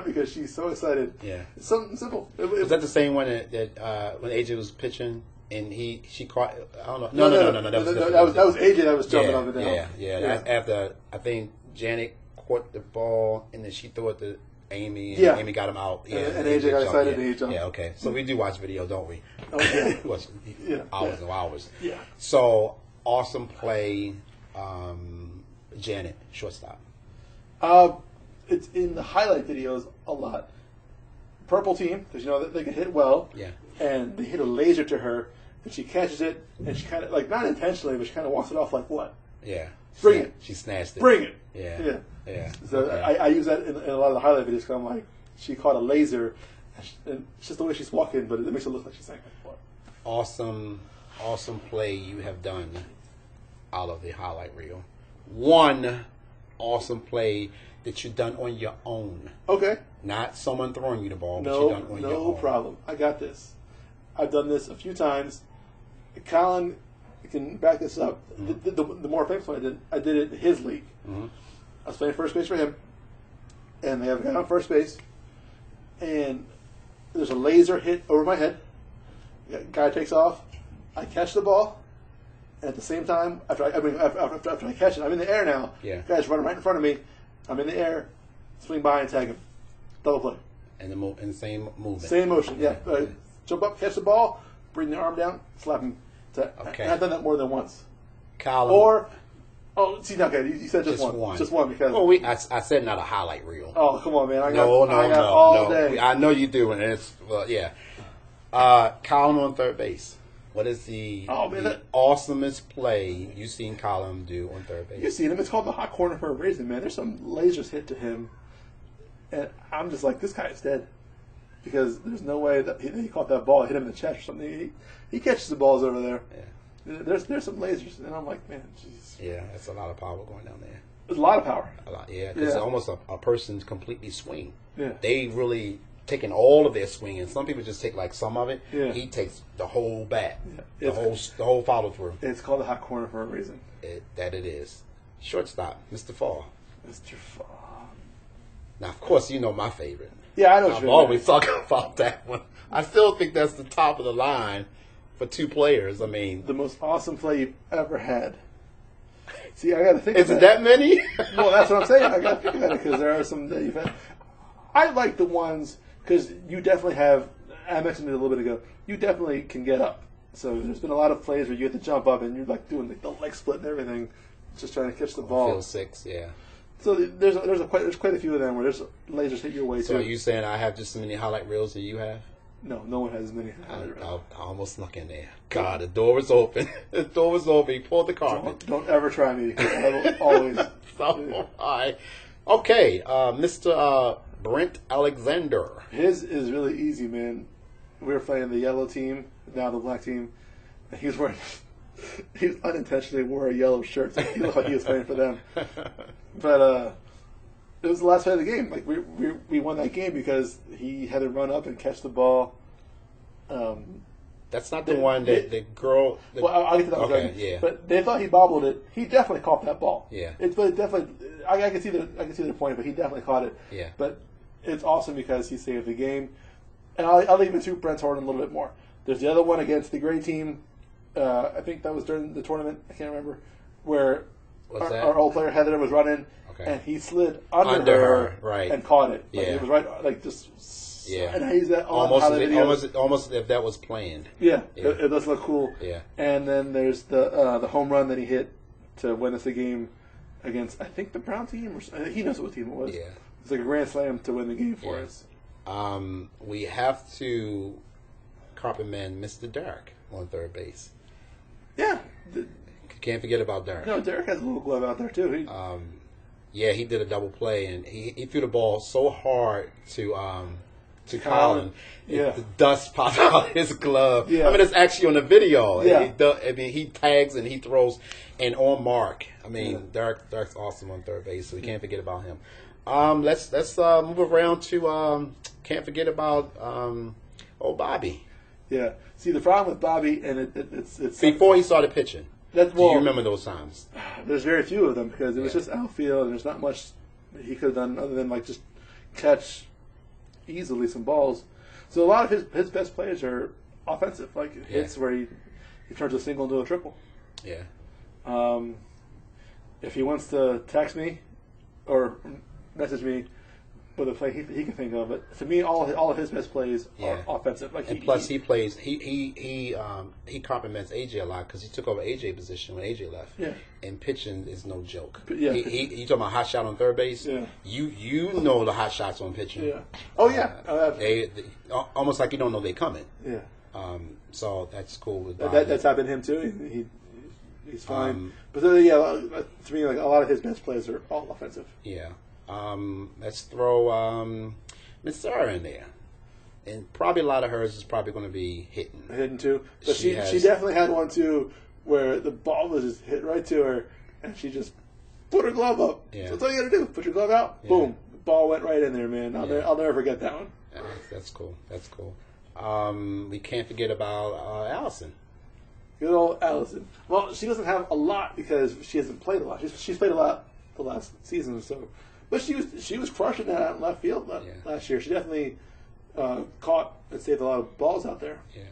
because she's so excited. Yeah. It's something simple. Was that the same one that when AJ was pitching and she caught? I don't know. No. That was AJ that was jumping up and down. Yeah. After I think Janet caught the ball and then she threw it to Amy, and Amy got him out. Yeah, and AJ got excited and he jumped. Yeah, okay. So we do watch video, don't we? Okay. Hours and hours. Yeah. So awesome play. Janet, shortstop. It's in the highlight videos a lot. Purple team, because they can hit well. Yeah. And they hit a laser to her, and she catches it, and she kind of, not intentionally, but she kind of walks it off like, what? Yeah. Bring it. She snatched it. Bring it. Yeah. So okay. I use that in a lot of the highlight videos, because I'm like, she caught a laser, and it's just the way she's walking, but it makes it look like she's saying, what? Awesome play you have done out of the highlight reel. One awesome play that you've done on your own. Okay. Not someone throwing you the ball, but you've done on your own. No problem. I got this. I've done this a few times. Colin can back this up. The more famous one I did it in his league. I was playing first base for him, and they have a guy on first base, and there's a laser hit over my head. Guy takes off. I catch the ball. And at the same time, after I catch it, I'm in the air now. Yeah. Guy's running right in front of me. I'm in the air. Swing by and tag him. Double play. And the same movement. Same motion, yeah. Jump up, catch the ball, bring the arm down, slap him. Okay. And I've done that more than once. Colin. Okay, you said just one. Just one because. Well, I said not a highlight reel. Oh, come on, man! I got no, all day. I know you do, and it's yeah. Colin on third base. What is the awesomest play you've seen Colin do on third base? You've seen him. It's called the hot corner for a reason, man. There's some lasers hit to him, and I'm just like, this guy is dead. Because there's no way that he caught that ball, hit him in the chest or something. He catches the balls over there. Yeah. There's some lasers, and I'm like, man, jeez. Yeah, that's a lot of power going down there. There's a lot of power. A lot, yeah. It's almost a person's completely swing. Yeah. They really taking all of their swing, and some people just take like some of it. Yeah. He takes the whole bat, yeah. the whole follow through. It's called the hot corner for a reason. That it is. Shortstop, Mr. Fall. Mr. Fall. Now, of course, you know my favorite. Yeah, I know. I'm always talking about that one. I still think that's the top of the line for two players. I mean, the most awesome play you've ever had. See, I got to think. Is it that many? Well, that's what I'm saying. I got to think about it because there are some that you've had. I like the ones because you definitely have. I mentioned it a little bit ago. You definitely can get up. So there's been a lot of plays where you have to jump up and you're like doing the leg split and everything, just trying to catch the ball. Field six, yeah. So there's quite a few of them where there's lasers hit your way too. So are you saying I have just as many highlight reels as you have? No, no one has as many highlight reels. I almost snuck in there. God, the door was open. The door was open. He pulled the carpet. Don't ever try me because I will always. All right. Okay, Mr. Brent Alexander. His is really easy, man. We were playing the yellow team, now the black team. And he unintentionally wore a yellow shirt, so he looked like he was playing for them. But it was the last play of the game. Like we won that game because he had to run up and catch the ball. That's not the one that the girl. Well, I'll get to that. Okay, yeah. But they thought he bobbled it. He definitely caught that ball. Yeah. But definitely, I can see the point, but he definitely caught it. Yeah. But it's awesome because he saved the game. And I'll leave it to Brent's Horton a little bit more. There's the other one against the gray team. I think that was during the tournament. I can't remember where our old player Heather was running, and he slid under her right, and caught it. Like, yeah, it was right, like just yeah. And he's that almost if that was planned. Yeah, yeah. It does look cool. Yeah. And then there's the home run that he hit to win us the game against I think the Brown team or he knows what team it was. Yeah. It's like a grand slam to win the game for us. We have to compliment Mr. Derek on third base. Yeah. Can't forget about Derek. No, Derek has a little glove out there too. Yeah, he did a double play and he threw the ball so hard to Colin. Yeah. The dust popped out of his glove. Yeah. I mean, it's actually on the video. Yeah. He tags and he throws and on mark. I mean, Derek's awesome on third base, so we can't forget about him. Let's move around to can't forget about Bobby. Yeah. See, the problem with Bobby, and it's before he started pitching. Do you remember those times? There's very few of them because it was just outfield, and there's not much he could have done other than like just catch easily some balls. So a lot of his best plays are offensive, like hits where he turns a single into a triple. Yeah. If he wants to text me or message me with a play he can think of, but to me, all of his best plays are offensive. Like he compliments AJ a lot because he took over AJ position when AJ left. Yeah. And pitching is no joke. Yeah. He talking about hot shot on third base. Yeah. You know the hot shots on pitching. Yeah. Oh yeah. They almost like you don't know they coming. Yeah. So that's cool with that's happened to him too. He's fine. But to me, like a lot of his best plays are all offensive. Yeah. Let's throw Miss Sarah in there, and probably a lot of hers is probably going to be hitting too. But she definitely had one too, where the ball was just hit right to her, and she just put her glove up. Yeah. So that's all you got to do. Put your glove out. Yeah. Boom. The ball went right in there, man. I'll never forget that one. That's cool. That's cool. We can't forget about Allison. Good old Allison. Well, she doesn't have a lot because she hasn't played a lot. She's played a lot the last season or so, but she was crushing that out in left field last year. She definitely caught and saved a lot of balls out there. Yeah.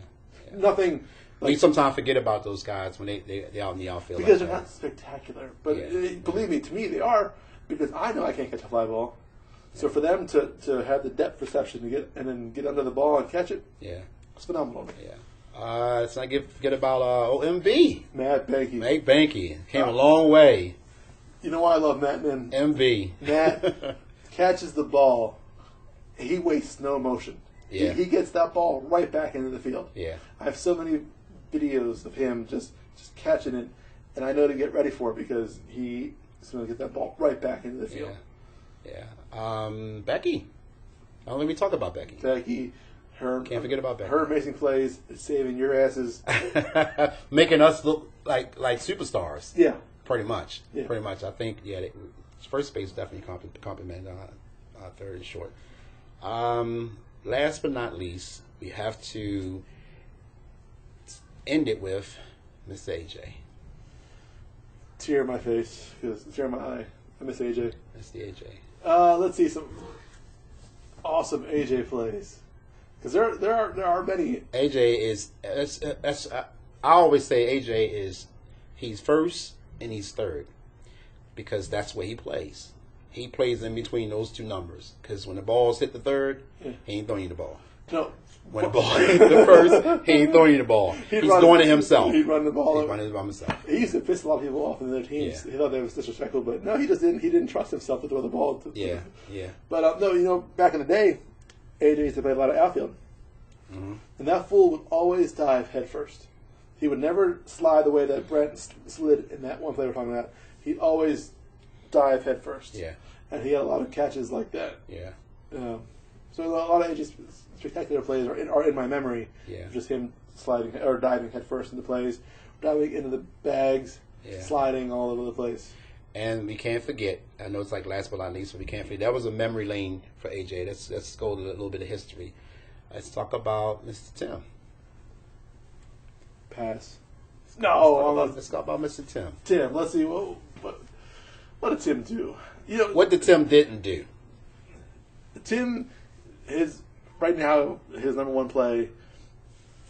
Nothing. We sometimes forget about those guys when they're out in the outfield because they're not spectacular. But believe me, to me they are, because I know I can't catch a fly ball. So for them to have the depth perception to get under the ball and catch it, it's phenomenal. Yeah. Let's not forget about MB. Matt Behnke. Matt Behnke came a long way. You know why I love Matt, man? MB. Matt catches the ball. He wastes no motion. Yeah. He gets that ball right back into the field. Yeah. I have so many videos of him just catching it, and I know to get ready for it because he's going to get that ball right back into the field. Yeah. Becky. Don't let me talk about Becky. Can't forget about Becky. Her amazing plays, saving your asses, making us look like superstars. Yeah, pretty much. Yeah. Pretty much. I think first base definitely complimented third and short. Last but not least, we have to end it with Miss AJ. Tear in my face, tear in my eye. I miss AJ. That's the AJ. Let's see some awesome AJ plays. Because there are many. AJ is I always say AJ he's first and he's third because that's where he plays. He plays in between those two numbers because when the balls hit the third, he ain't throwing you the ball. No. When the ball hit the first, he ain't throwing you the ball. He's doing it himself. He'd run the ball. He's running it by himself. He used to piss a lot of people off in their teams. Yeah. He thought that was disrespectful, but no, he just didn't. He didn't trust himself to throw the ball. Yeah. But no, back in the day, AJ used to play a lot of outfield, and that fool would always dive head first. He would never slide the way that Brent slid in that one play we're talking about. He'd always dive head first. Yeah. And he had a lot of catches like that. Yeah. So a lot of AJ's spectacular plays are in my memory. Yeah. Just him sliding or diving head first into plays, diving into the bags, sliding all over the place. And we can't forget, I know it's like last but not least, but we can't forget, that was a memory lane for AJ. Let's go to a little bit of history. Let's talk about Mr. Tim. Pass. Let's talk about Mr. Tim. Tim, let's see, what did Tim do? What did Tim didn't do? Tim, right now, his number one play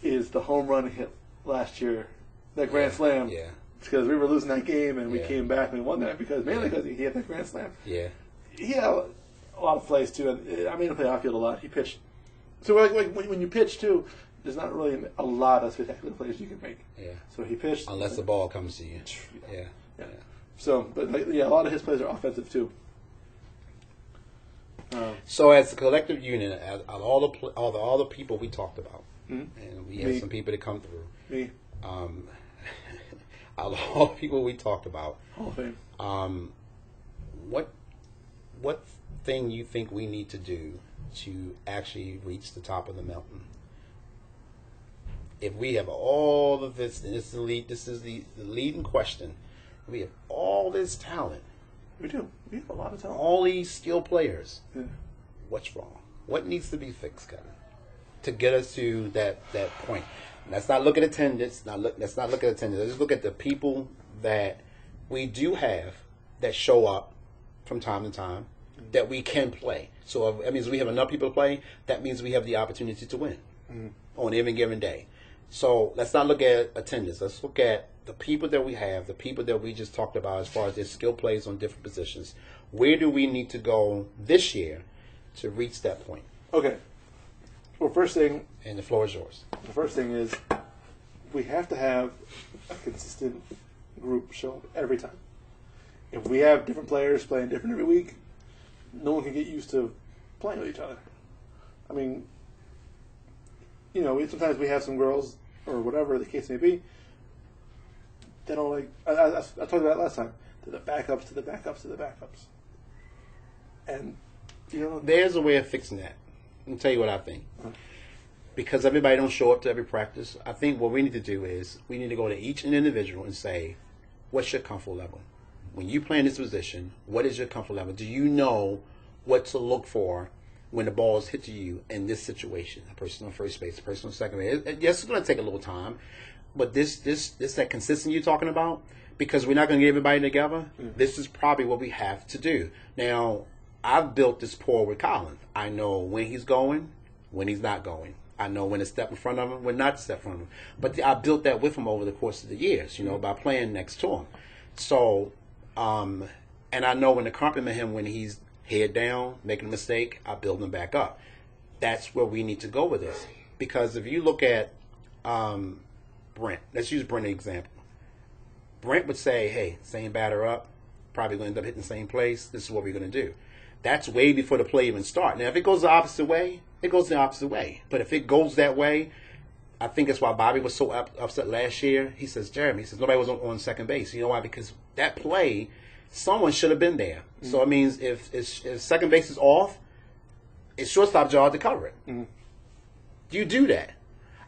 is the home run hit last year, that grand slam. Yeah. Because we were losing that game and we came back and we won that mainly because he hit that grand slam. Yeah. He had a lot of plays too. And I made him play outfield a lot. He pitched. So like when you pitch too, there's not really a lot of spectacular plays you can make. Yeah. So he pitched. Unless the ball comes to you. Yeah. So, but a lot of his plays are offensive too. So as a collective unit, as all the people we talked about, and we had some people that come through. Me. Out of all the people we talked about, Hall of Fame. What thing you think we need to do to actually reach the top of the mountain? If we have all of this, and this is the leading question, we have all this talent. We do. We have a lot of talent. All these skilled players. Yeah. What's wrong? What needs to be fixed, Kevin, to get us to that point? Let's not look at attendance. Let's not look at attendance. Let's look at the people that we do have that show up from time to time that we can play. So if that means we have enough people to play. That means we have the opportunity to win on any given day. So let's not look at attendance. Let's look at the people that we have, the people that we just talked about as far as their skill plays on different positions. Where do we need to go this year to reach that point? Okay. Well, first thing... And the floor is yours. The first thing is we have to have a consistent group show up every time. If we have different players playing different every week, no one can get used to playing with each other. I mean, sometimes we have some girls, or whatever the case may be, they don't like... I talked about that last time. To the backups, to the backups, to the backups. And, there's a way of fixing that. I'll tell you what I think. Because everybody don't show up to every practice, I think what we need to do is we need to go to each individual and say, what's your comfort level? When you play in this position, what is your comfort level? Do you know what to look for when the ball is hit to you in this situation, a person on first base, a person on second base. Yes, it's going to take a little time, but this that consistency you're talking about, because we're not going to get everybody together, this is probably what we have to do. Now, I've built this rapport with Colin. I know when he's going, when he's not going. I know when to step in front of him, when not to step in front of him. But I built that with him over the course of the years, by playing next to him. So, and I know when to compliment him when he's head down, making a mistake, I build him back up. That's where we need to go with this. Because if you look at Brent, let's use Brent as an example. Brent would say, hey, same batter up, probably going to end up hitting the same place. This is what we're going to do. That's way before the play even starts. Now, if it goes the opposite way, it goes the opposite way. But if it goes that way, I think that's why Bobby was so upset last year. He says, Jeremy, nobody was on second base. You know why? Because that play, someone should have been there. Mm-hmm. So it means if second base is off, it's shortstop job to cover it. Mm-hmm. You do that.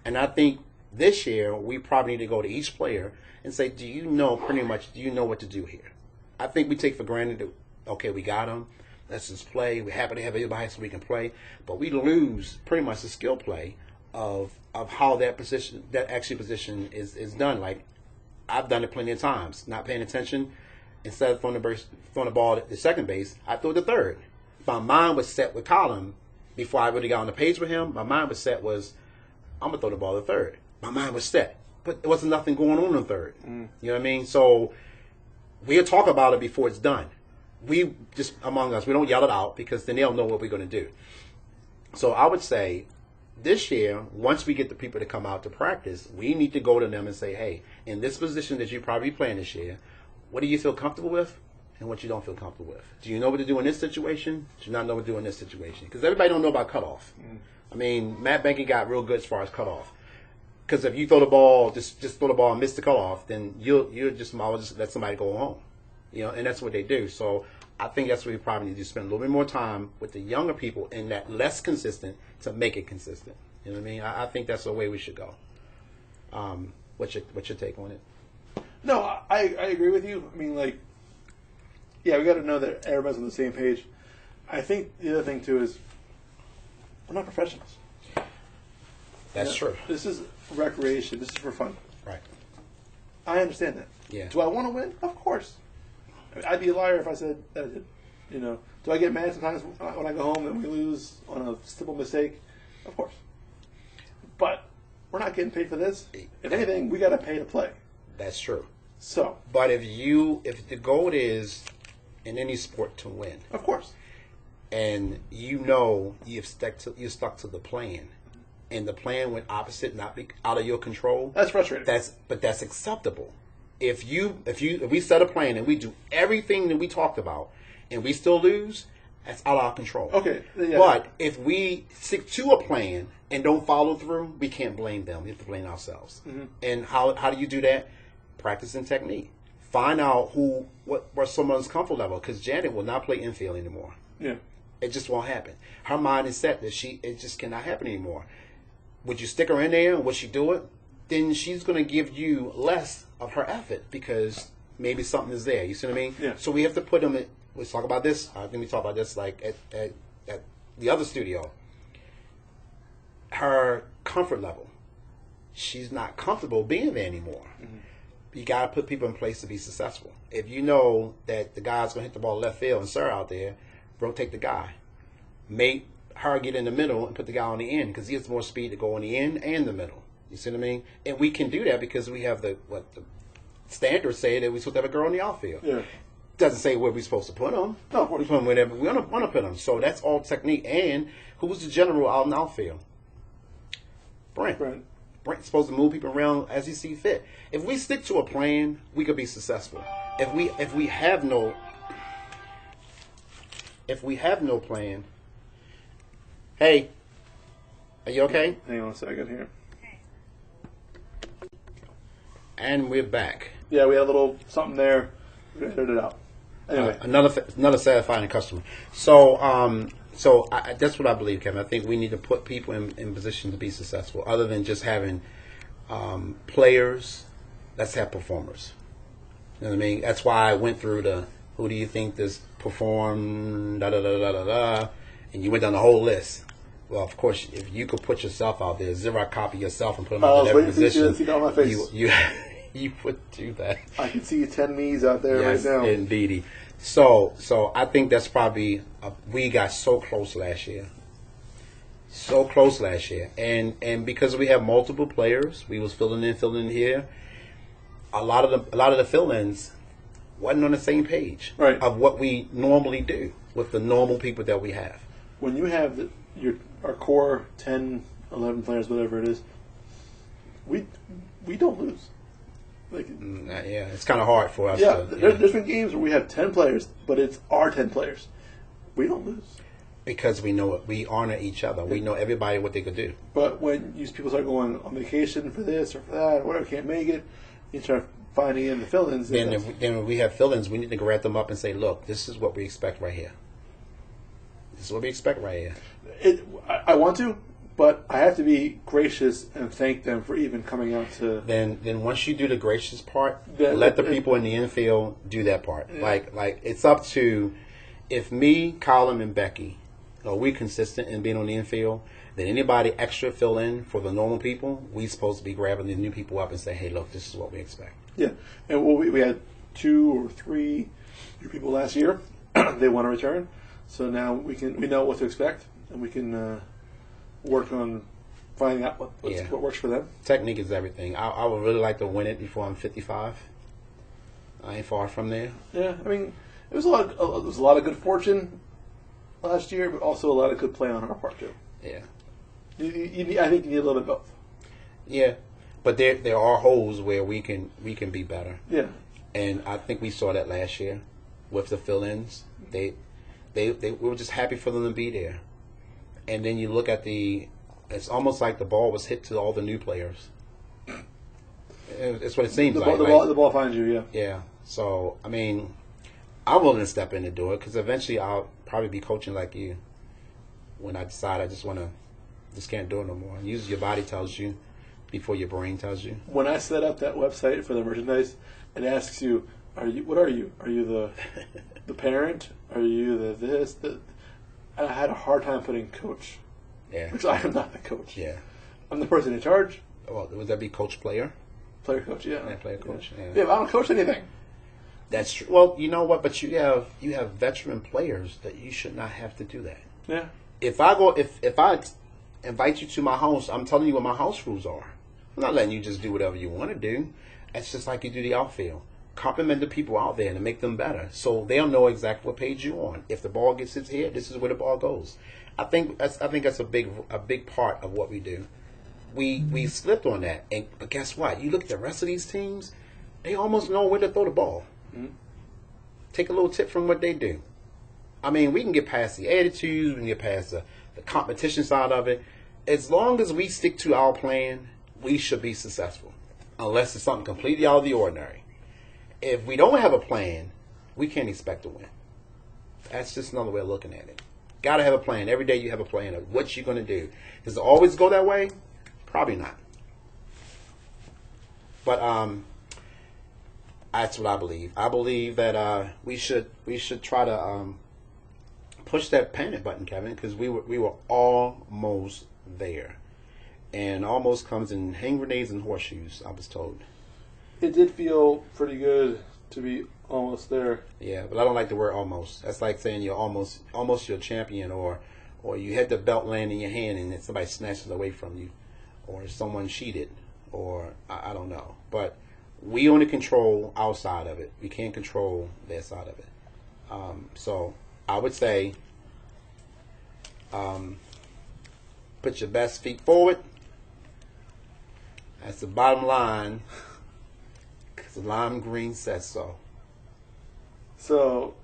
And I think this year we probably need to go to each player and say, do you know what to do here? I think we take for granted that, okay, we got him. Let's just play. We're happy to have everybody so we can play. But we lose pretty much the skill play of how that position is done. Like, I've done it plenty of times. Not paying attention. Instead of throwing the ball at the second base, I threw it to third. My mind was set with Colin before I really got on the page with him. My mind was set was, I'm going to throw the ball to third. My mind was set. But there wasn't nothing going on in third. You know what I mean? So we'll talk about it before it's done. We just, among us, we don't yell it out because then they'll know what we're going to do. So I would say this year, once we get the people to come out to practice, we need to go to them and say, hey, in this position that you probably playing this year, what do you feel comfortable with and what you don't feel comfortable with? Do you know what to do in this situation? Do you not know what to do in this situation? Because everybody don't know about cutoff. I mean, Matt Behnke got real good as far as cutoff. Because if you throw the ball, just throw the ball and miss the cutoff, then you'll just let somebody go home. And that's what they do. So I think that's what we probably need to spend a little bit more time with the younger people in that less consistent to make it consistent. You know what I mean? I think that's the way we should go. What's your take on it? No, I agree with you. I mean, we got to know that everybody's on the same page. I think the other thing, too, is we're not professionals. That's true. This is recreation. This is for fun. Right. I understand that. Yeah. Do I want to win? Of course. I'd be a liar if I said that I did. Do I get mad sometimes when I go home and we lose on a simple mistake? Of course. But we're not getting paid for this. If anything, we got to pay to play. That's true. So. But if the goal is in any sport to win, of course, and you've stuck to the plan, and the plan went opposite, not be out of your control. That's frustrating. That's acceptable. If we set a plan and we do everything that we talked about and we still lose, that's out of our control. Okay. Yeah. But if we stick to a plan and don't follow through, we can't blame them. We have to blame ourselves. Mm-hmm. And how do you do that? Practicing technique. Find out what someone's comfort level. Because Janet will not play infield anymore. Yeah. It just won't happen. Her mind is set that it just cannot happen anymore. Would you stick her in there and would she do it? Then she's going to give you less of her effort because maybe something is there. You see what I mean? Yeah. So we have to put them in. Let's talk about this. I think we talk about this at the other studio. Her comfort level. She's not comfortable being there anymore. Mm-hmm. You got to put people in place to be successful. If you know that the guy's going to hit the ball left field and Sir out there, rotate the guy. Make her get in the middle and put the guy on the end because he has more speed to go on the end and the middle. You see what I mean? And we can do that because we have the standards say that we're supposed to have a girl in the outfield. Yeah. Doesn't say where we're supposed to put them. No, we put them wherever we want to put them. So that's all technique. And who's the general out in the outfield? Brent's supposed to move people around as he see fit. If we stick to a plan, we could be successful. If we have no plan, hey, are you okay? Hang on a second here. And we're back. Yeah, we had a little something there. We edited it out. Anyway, another satisfying customer. So that's what I believe, Kevin. I think we need to put people in position to be successful. Other than just having players, let's have performers. You know what I mean? That's why I went through who do you think this performed, and you went down the whole list. Well, of course, if you could put yourself out there, Xerox copy yourself and put them in every position, see that on my face. You would do that. I can see 10 me's out there right now. Indeedy. So I think that's probably we got so close last year. So close last year. And because we have multiple players, we was filling in here. A lot of the fill-ins wasn't on the same page of what we normally do with the normal people that we have. When you have our core 10, 11 players, whatever it is, we don't lose. It's kind of hard for us. Yeah, there's been games where we have 10 players, but it's our 10 players. We don't lose. Because we know it. We honor each other. We know everybody what they could do. But when people start going on vacation for this or for that, or whatever, can't make it, you start finding in the fill-ins. Then when we have fill-ins, we need to grab them up and say, look, this is what we expect right here. This is what we expect right here. I want to, but I have to be gracious and thank them for even coming out to... Then once you do the gracious part, let the people in the infield do that part. Yeah. Like it's up to, if me, Colin, and Becky, are we consistent in being on the infield, then anybody extra fill in for the normal people, we supposed to be grabbing the new people up and say, hey, look, this is what we expect. Yeah. And we had 2 or 3 new people last year. They want to return. So now we know what to expect, and we can work on finding out what works for them. Technique is everything. I would really like to win it before I'm 55. I ain't far from there. Yeah, I mean, it was a lot of good fortune last year, but also a lot of good play on our part too. Yeah, I think you need a little bit of both. Yeah, but there are holes where we can be better. Yeah, and I think we saw that last year with the fill-ins. They we were just happy for them to be there, and then you look at it's almost like the ball was hit to all the new players. It's what it seems like. The ball finds you, yeah. Yeah. So I mean, I'm willing to step in and do it because eventually I'll probably be coaching like you. When I decide I just can't do it no more. Usually your body tells you before your brain tells you. When I set up that website for the merchandise, it asks you, what are you? Are you the parent? Are you the this? And I had a hard time putting coach. Yeah. Because I am not the coach. Yeah. I'm the person in charge. Well, would that be coach player? Player coach, yeah. Yeah, player coach. Yeah, but I don't coach anything. That's true. Well, you know what? But you have veteran players that you should not have to do that. Yeah. If I invite you to my house, I'm telling you what my house rules are. I'm not letting you just do whatever you want to do. It's just like you do the outfield. Compliment the people out there and make them better, so they'll know exactly what page you're on. If the ball gets hit here, this is where the ball goes. I think that's a big part of what we do. We slipped on that, but guess what? You look at the rest of these teams; they almost know where to throw the ball. Mm-hmm. Take a little tip from what they do. I mean, we can get past the attitudes, we can get past the competition side of it. As long as we stick to our plan, we should be successful. Unless it's something completely out of the ordinary. If we don't have a plan, we can't expect to win. That's just another way of looking at it. Got to have a plan. Every day you have a plan of what you're going to do. Does it always go that way? Probably not. But that's what I believe. I believe that we should try to push that panic button, Kevin, because we were almost there, and almost comes in hand grenades and horseshoes. I was told. It did feel pretty good to be almost there. Yeah, but I don't like the word almost. That's like saying you're almost your champion, or you had the belt land in your hand and then somebody snatched it away from you, or someone cheated, or I don't know. But we only control our side of it. We can't control their side of it. So I would say put your best feet forward. That's the bottom line. Because the lime green says so. So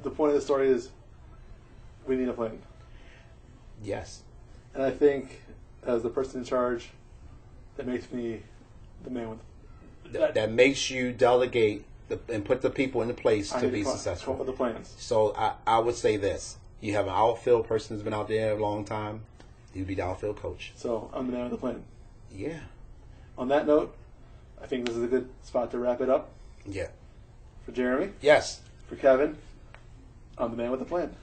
the point of the story is we need a plan. Yes. And I think as the person in charge, that makes me the man with that makes you delegate and put the people in the place to be successful. Come up with the plans. So I would say this. You have an outfield person who's been out there a long time. You'd be the outfield coach. So I'm the man with the plan. Yeah. On that note, I think this is a good spot to wrap it up. Yeah. For Jeremy. Yes. For Kevin, I'm the man with the plan.